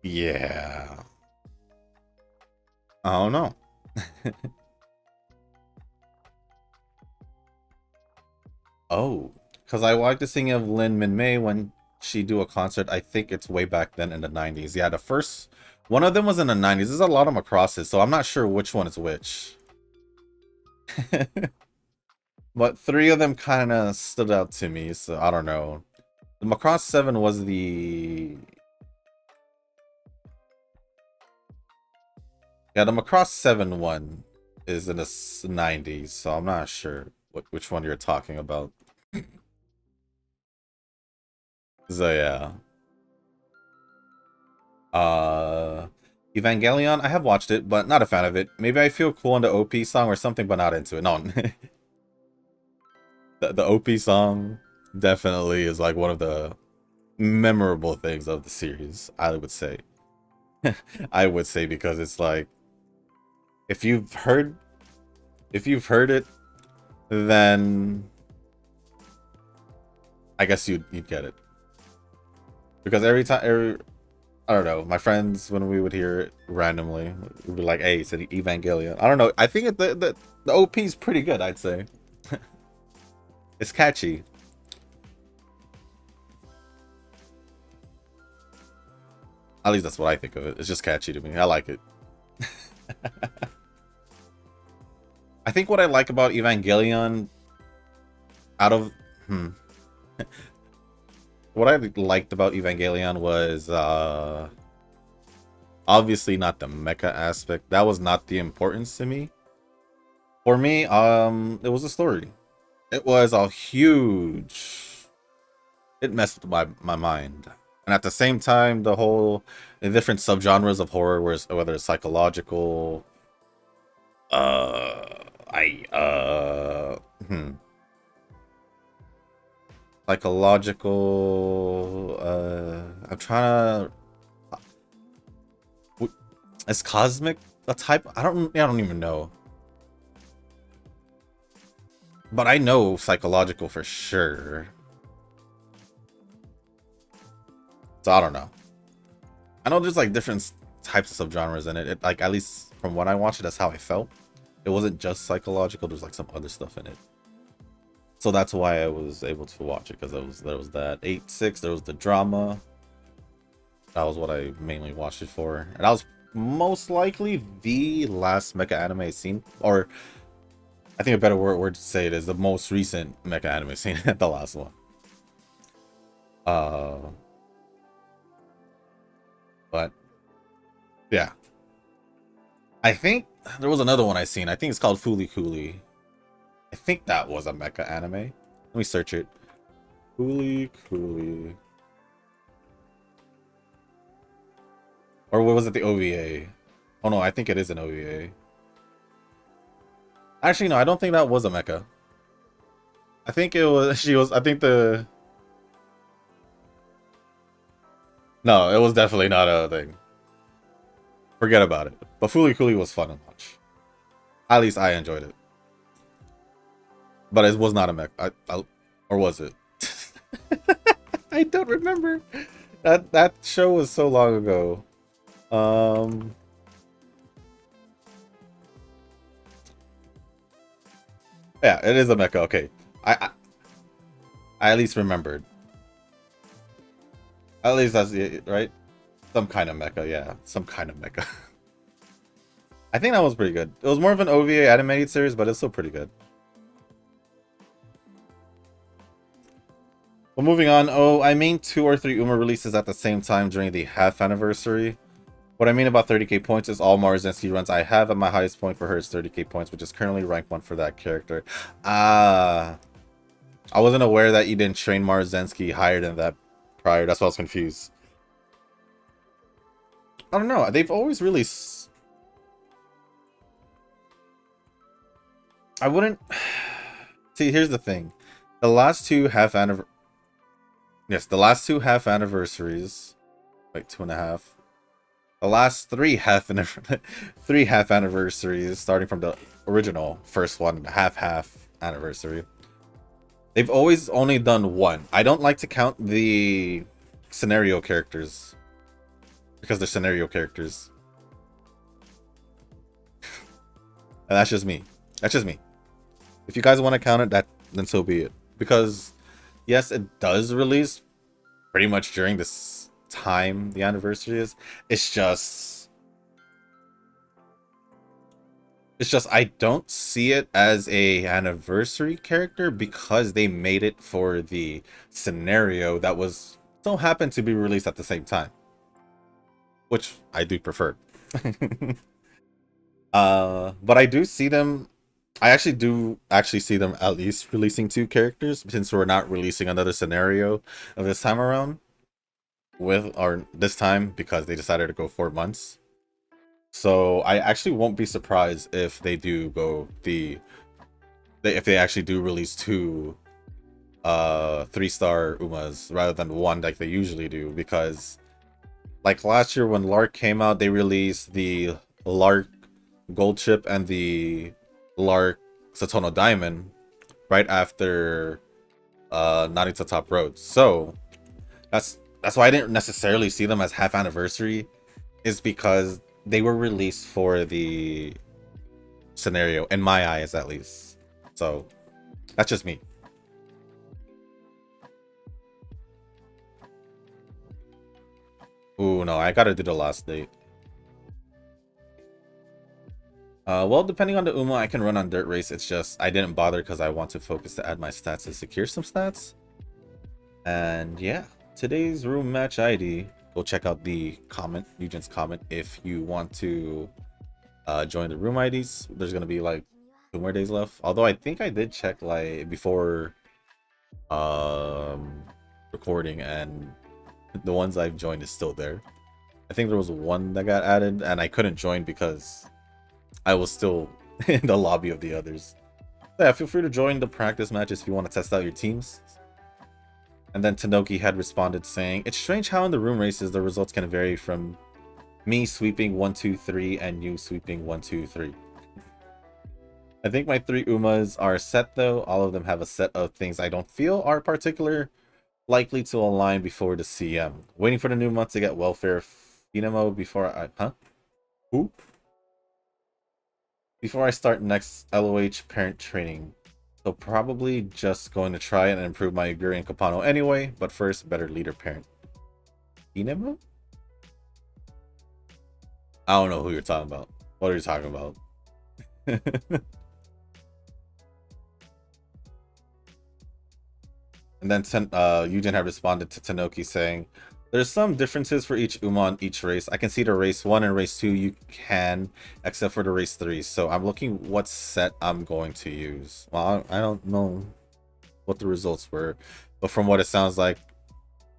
yeah. I don't know. Oh, because I like to sing of Lin Min Mei when she do a concert. I think it's way back then in the 90s. Yeah, the first one of them was in the 90s. There's a lot of Macrosses, so I'm not sure which one is which. But three of them kind of stood out to me, so I don't know. The Macross 7 was the... Yeah, the Macross 7 one is in the 90s, so I'm not sure which one you're talking about. So yeah. Uh Evangelion, I have watched it, but not a fan of it. Maybe I feel cool on the OP song or something, but not into it. No. The OP song definitely is like one of the memorable things of the series, I would say. I would say because it's like if you've heard it, then I guess you'd get it. Because every time I don't know, my friends when we would hear it randomly, we'd be like, "Hey, it's an Evangelion." I don't know. I think the OP is pretty good, I'd say. It's catchy. At least that's what I think of it. It's just catchy to me. I like it. I think what I like about Evangelion out of what I liked about Evangelion was obviously not the mecha aspect. That was not the importance to me. For me, it was a story. It was a huge... It messed with my mind. And at the same time, the different subgenres of horror, whether it's psychological, psychological, I'm trying to... Is cosmic a type? I don't even know. But I know psychological for sure. So I don't know. I know there's like different types of subgenres in it. Like at least from when I watched it, that's how I felt. It wasn't just psychological. There's like some other stuff in it. So that's why I was able to watch it, because there was that 8-6. There was the drama. That was what I mainly watched it for, and that was most likely the last mecha anime scene, or I think a better word to say it is the most recent mecha anime scene. The last one. But yeah, I think there was another one I seen. I think it's called Fooly Cooly. I think that was a mecha anime. Let me search it. Fooly Cooly. Or what was it, the OVA? Oh no, I think it is an OVA. Actually, no, I don't think that was a mecha. I think it was, I think the... No, it was definitely not a thing. Forget about it. But Fooly Cooly was fun to watch. At least I enjoyed it. But it was not a mecha. Or was it? I don't remember. That show was so long ago. Yeah, it is a mecha. Okay, I at least remembered. At least that's it, right? Some kind of mecha, yeah, some kind of mecha. I think that was pretty good. It was more of an OVA animated series, but it's still pretty good. Well, moving on. Oh, I mean 2 or 3 UMA releases at the same time during the half anniversary. What I mean about 30k points is all Marzensky runs I have at my highest point for her is 30k points, which is currently rank 1 for that character. I wasn't aware that you didn't train Marzensky higher than that prior. That's why I was confused. I don't know. They've always really... I wouldn't... See, here's the thing. The last two half anniversaries... Yes, the last two half anniversaries... Wait, 2.5... The last three half anniversaries, starting from the original first one, half anniversary. They've always only done one. I don't like to count the scenario characters because they're scenario characters. And that's just me. That's just me. If you guys want to count it, then so be it. Because yes, it does release pretty much during this time the anniversary is. It's just I don't see it as a anniversary character because they made it for the scenario that was so happened to be released at the same time, which I do prefer. But I do see them. I actually see them at least releasing two characters since we're not releasing another scenario of this time around. This time because they decided to go 4 months. So I actually won't be surprised if they do go if they actually do release two 3-star Umas rather than one like they usually do, because like last year when Lark came out, they released the Lark Gold Chip and the Lark Satono Diamond right after Narita Top Road. So that's why I didn't necessarily see them as half anniversary, is because they were released for the scenario, in my eyes at least. So that's just me. Ooh, no, I gotta do the last date. Well, depending on the Uma, I can run on Dirt Race. It's just I didn't bother because I want to focus to add my stats to secure some stats. And yeah, today's room match ID. Go check out the comment, Eugen's comment, if you want to join the room IDs. There's gonna be like 2 more days left. Although I think I did check like before recording, and the ones I've joined is still there. I think there was one that got added and I couldn't join because I was still in the lobby of the others. So yeah, feel free to join the practice matches if you want to test out your teams. And then Tanoki had responded saying, "It's strange how in the room races the results can vary from me sweeping 1, 2, 3 and you sweeping 1, 2, 3. I think my 3 Umas are set though. All of them have a set of things I don't feel are particular likely to align before the CM. Waiting for the new month to get welfare Finamo before before I start next LOH parent training. So probably just going to try and improve my Oguri and Kapano anyway, but first, better leader parent. Finamo? I don't know who you're talking about. What are you talking about?" And then Eugen had responded to Tanoki saying, "There's some differences for each Uma on each race. I can see the race 1 and race 2 you can, except for the race 3. So I'm looking what set I'm going to use." Well, I don't know what the results were, but from what it sounds like,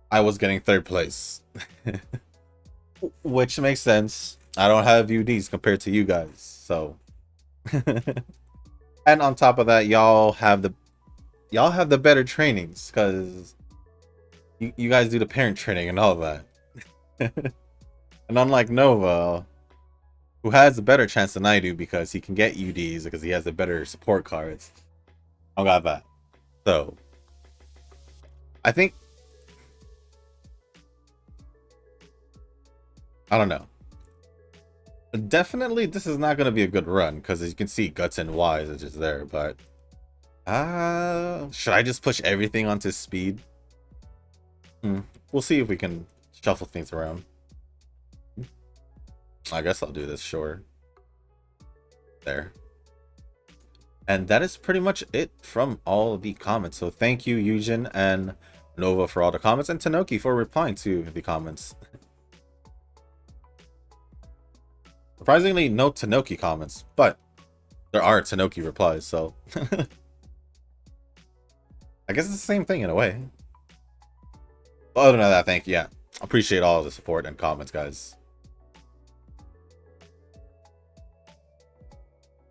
I was getting 3rd place. Which makes sense. I don't have UDs compared to you guys, so. And on top of that, y'all have the better trainings, because you guys do the parent training and all that. And unlike Nova, who has a better chance than I do because he can get UDs because he has the better support cards, I don't got that. So I think, I don't know. Definitely this is not going to be a good run because as you can see, Guts and Wise is just there, but should I just push everything onto speed? We'll see if we can shuffle things around. I guess I'll do this, sure. There. And that is pretty much it from all the comments. So thank you, Eugen and Nova, for all the comments, and Tanoki for replying to the comments. Surprisingly, no Tanoki comments, but there are Tanoki replies, so I guess it's the same thing in a way. But other than that, thank you. Yeah, appreciate all of the support and comments, guys.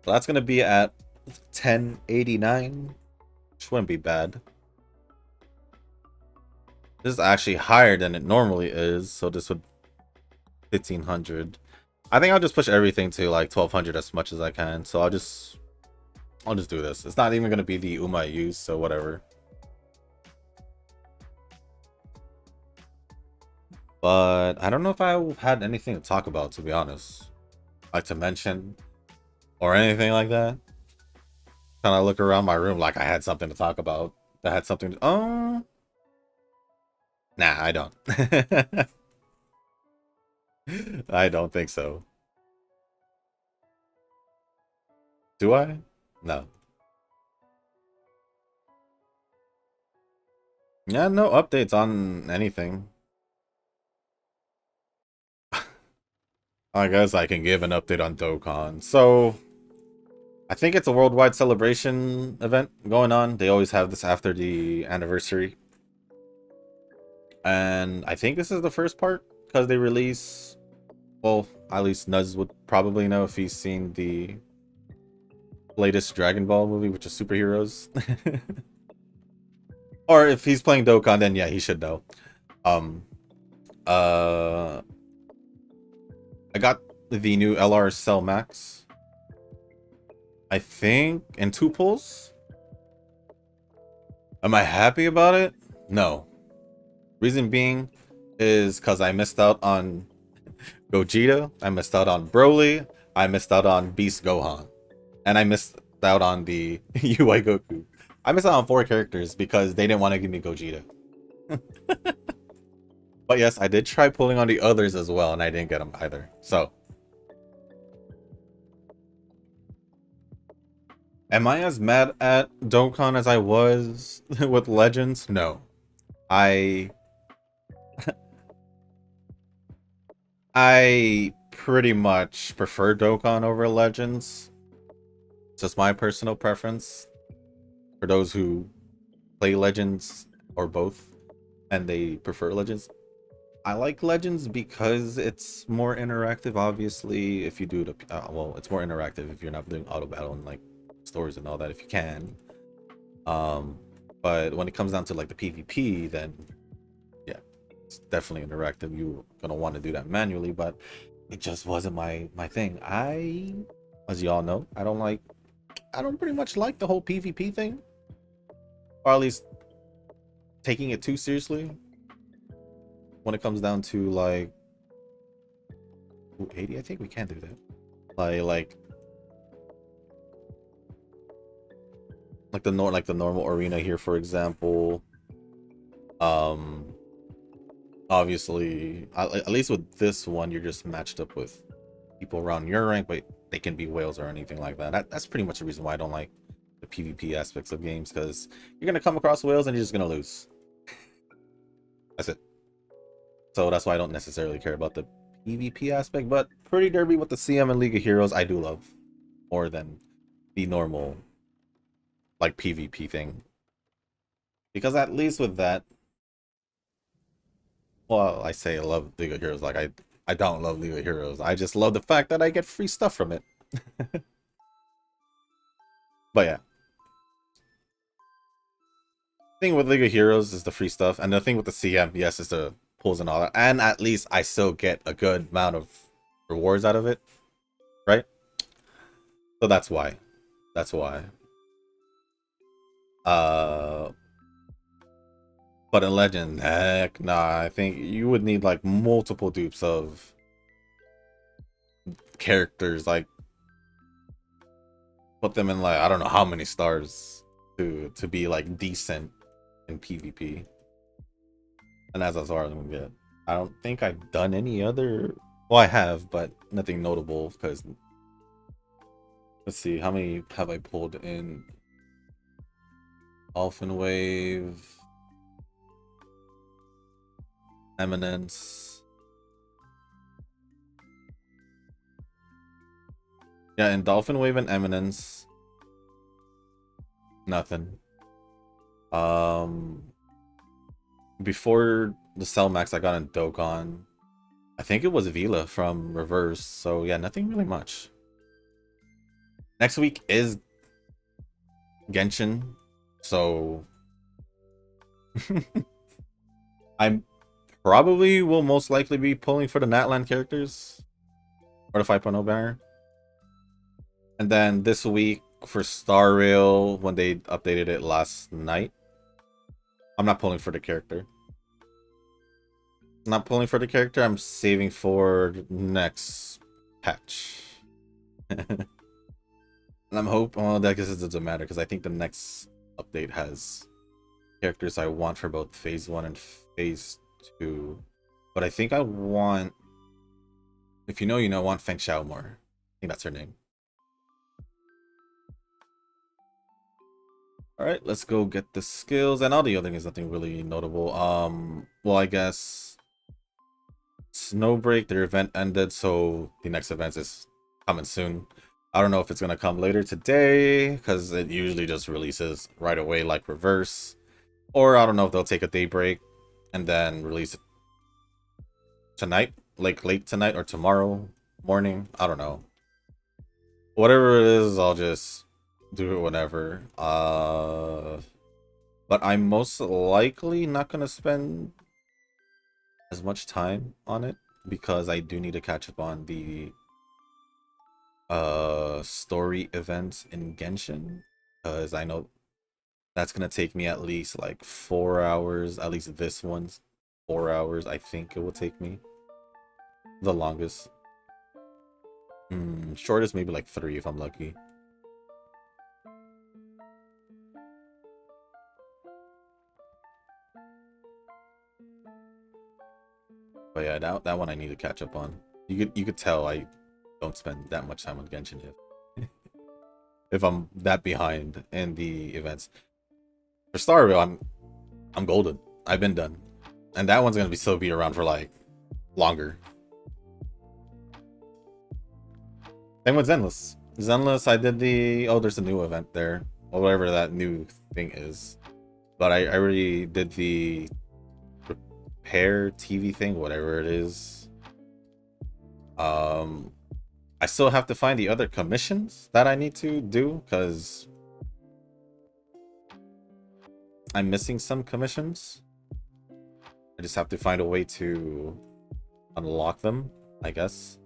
So that's gonna be at 1089, which wouldn't be bad. This is actually higher than it normally is, so this would 1500. I think I'll just push everything to like 1200 as much as I can. So I'll just do this. It's not even gonna be the Uma I use, so whatever. But I don't know if I had anything to talk about, to be honest. Like to mention or anything like that. Kind of look around my room like I had something to talk about. I had something to... Nah, I don't. I don't think so. Do I? No. Yeah, no updates on anything. I guess I can give an update on Dokkan. So, I think it's a worldwide celebration event going on. They always have this after the anniversary. And I think this is the first part because they release... Well, at least Nuz would probably know if he's seen the latest Dragon Ball movie, which is superheroes. Or if he's playing Dokkan, then yeah, he should know. I got the new LR Cell Max. I think in 2 pulls. Am I happy about it? No. Reason being is because I missed out on Gogeta, I missed out on Broly, I missed out on Beast Gohan, and I missed out on the UI Goku. I missed out on 4 characters because they didn't want to give me Gogeta. But yes, I did try pulling on the others as well, and I didn't get them either. So, am I as mad at Dokkan as I was with Legends? No. I pretty much prefer Dokkan over Legends. It's just my personal preference. For those who play Legends or both and they prefer Legends, I like Legends because it's more interactive. Obviously, if you do the well, it's more interactive if you're not doing auto battle and like stories and all that, if you can. But when it comes down to like the PvP, then yeah, it's definitely interactive. You're gonna want to do that manually, but it just wasn't my thing. As y'all know, I don't pretty much like the whole PvP thing, or at least taking it too seriously. When it comes down to like 80, I think we can do that. Like the normal arena here, for example. Obviously, at least with this one, you're just matched up with people around your rank, but they can be whales or anything like that. That's pretty much the reason why I don't like the PvP aspects of games, because you're gonna come across whales and you're just gonna lose. That's it. So that's why I don't necessarily care about the PvP aspect, but Pretty Derby with the CM and League of Heroes, I do love more than the normal like PvP thing. Because at least with that, well, I say I love League of Heroes, like I don't love League of Heroes. I just love the fact that I get free stuff from it. But yeah. The thing with League of Heroes is the free stuff, and the thing with the CM, yes, is the pulls and all that. And at least I still get a good amount of rewards out of it. Right? So that's why. That's why. But in Legend, heck nah, I think you would need like multiple dupes of characters, like put them in like I don't know how many stars to be like decent in PvP. And that's as far as I'm gonna get. I don't think I've done any other, well, I have, but nothing notable, because let's see, how many have I pulled in? Dolphin Wave, Eminence. Yeah, in Dolphin Wave and Eminence, nothing. Before the Cell Max I got in Dokkan, I think it was Vila from Reverse, so yeah, nothing really much. Next week is Genshin, so I'm probably will most likely be pulling for the Natland characters or the 5.0 banner. And then this week for Star Rail, when they updated it last night, I'm not pulling for the character. Not pulling for the character, I'm saving for next patch. And I'm hoping, well, I guess it doesn't matter because I think the next update has characters I want for both Phase 1 and Phase 2. But I think I want, if you know, you know, I want Feng Xiao more. I think that's her name. Alright, let's go get the skills. And all the other things, nothing really notable. Well, I guess Snowbreak, their event ended, so the next event is coming soon. I don't know if it's gonna come later today, because it usually just releases right away like Reverse. Or I don't know if they'll take a day break and then release it tonight, like late tonight or tomorrow morning. I don't know. Whatever it is, I'll just do it whenever. But I'm most likely not gonna spend as much time on it because I do need to catch up on the story events in Genshin, because I know that's gonna take me at least like 4 hours. At least this one's 4 hours. I think it will take me the longest. Shortest maybe like 3 if I'm lucky. But yeah, that one I need to catch up on. You could tell I don't spend that much time on Genshin if I'm that behind in the events. For Star Rail, I'm golden. I've been done, and that one's gonna be around for like longer. Same with Zenless. Zenless, I did the there's a new event there, or whatever that new thing is. But I already did the repair TV thing, whatever it is. I still have to find the other commissions that I need to do because I'm missing some commissions. I just have to find a way to unlock them, I guess.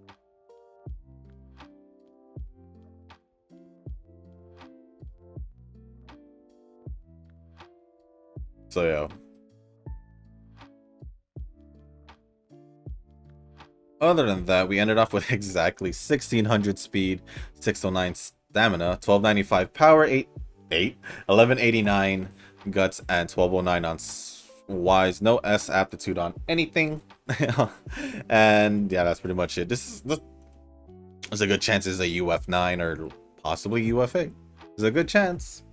So yeah. Other than that, we ended off with exactly 1600 speed, 609 stamina, 1295 power, 1189 guts, and 1209 on wise. No S aptitude on anything. And yeah, that's pretty much it. There's a good chance it's a UF9 or possibly UFA. There's a good chance.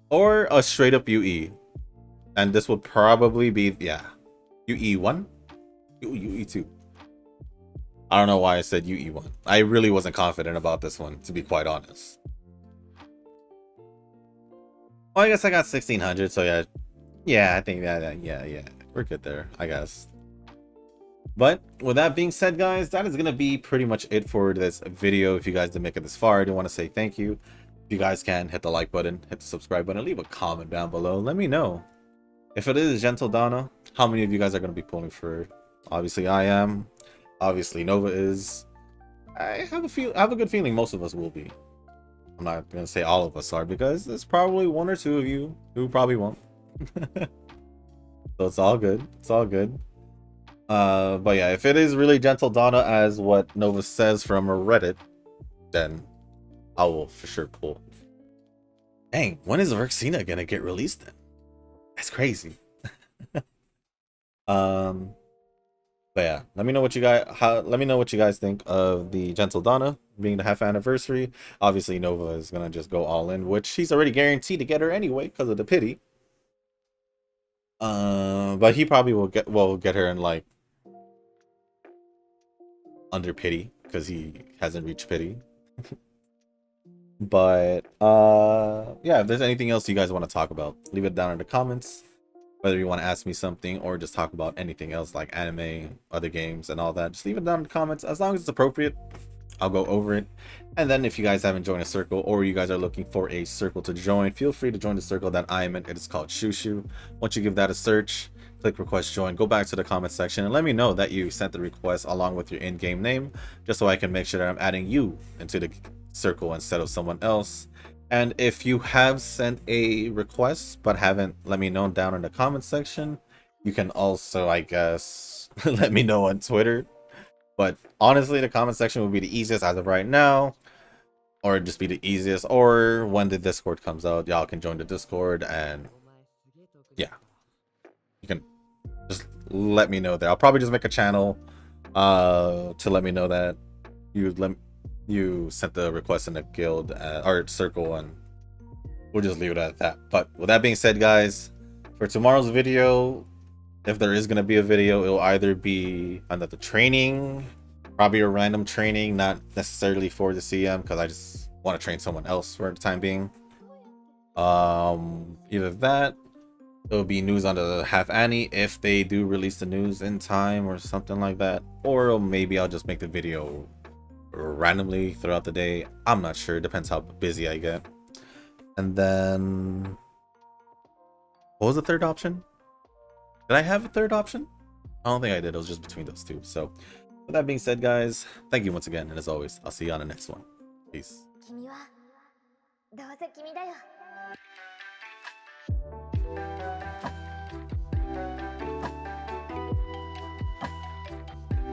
Or a straight up UE. And this would probably be, yeah, UE1? UE2. I don't know why I said UE1. I really wasn't confident about this one, to be quite honest. Well, I guess I got 1600, so yeah. Yeah, I think that, yeah. We're good there, I guess. But with that being said, guys, that is going to be pretty much it for this video. If you guys did make it this far, I do want to say thank you. If you guys can, hit the like button, hit the subscribe button, leave a comment down below. Let me know. If it is Gentle Donna, how many of you guys are going to be pulling for it? Obviously, I am. Obviously, Nova is. I have a good feeling most of us will be. I'm not gonna say all of us are because there's probably 1 or 2 of you who probably won't. So it's all good. It's all good. But yeah, if it is really Gentle Donna as what Nova says from Reddit, then I will for sure pull. Dang, when is Vexina gonna get released then? That's crazy. But yeah, let me know what you guys think of the Gentle Donna being the half anniversary. Obviously, Nova is gonna just go all in, which he's already guaranteed to get her anyway because of the pity. But he probably will get her in like under pity because he hasn't reached pity. But yeah, if there's anything else you guys want to talk about, leave it down in the comments. Whether you want to ask me something or just talk about anything else like anime, other games, and all that, just leave it down in the comments. As long as it's appropriate, I'll go over it. And then if you guys haven't joined a circle or you guys are looking for a circle to join, feel free to join the circle that I am in. It is called Shushu. Once you give that a search, click request join, go back to the comment section and let me know that you sent the request along with your in-game name, just so I can make sure that I'm adding you into the circle instead of someone else. And if you have sent a request but haven't let me know down in the comment section, you can also, I guess, let me know on Twitter. But honestly, the comment section would be the easiest as of right now, or just be the easiest, or when the Discord comes out, y'all can join the Discord, and yeah, you can just let me know there. I'll probably just make a channel to let me know that you sent the request in the guild or circle, and we'll just leave it at that. But with that being said, guys, for tomorrow's video, if there is going to be a video, it'll either be another training, probably a random training, not necessarily for the CM, because I just want to train someone else for the time being. Either that, it'll be news on the Half Annie if they do release the news in time or something like that, or maybe I'll just make the video randomly throughout the day. I'm not sure, depends how busy I get. And then what was the third option? Did I have a third option? I don't think I did. It was just between those two. So with that being said, guys, thank you once again, and as always, I'll see you on the next one. Peace.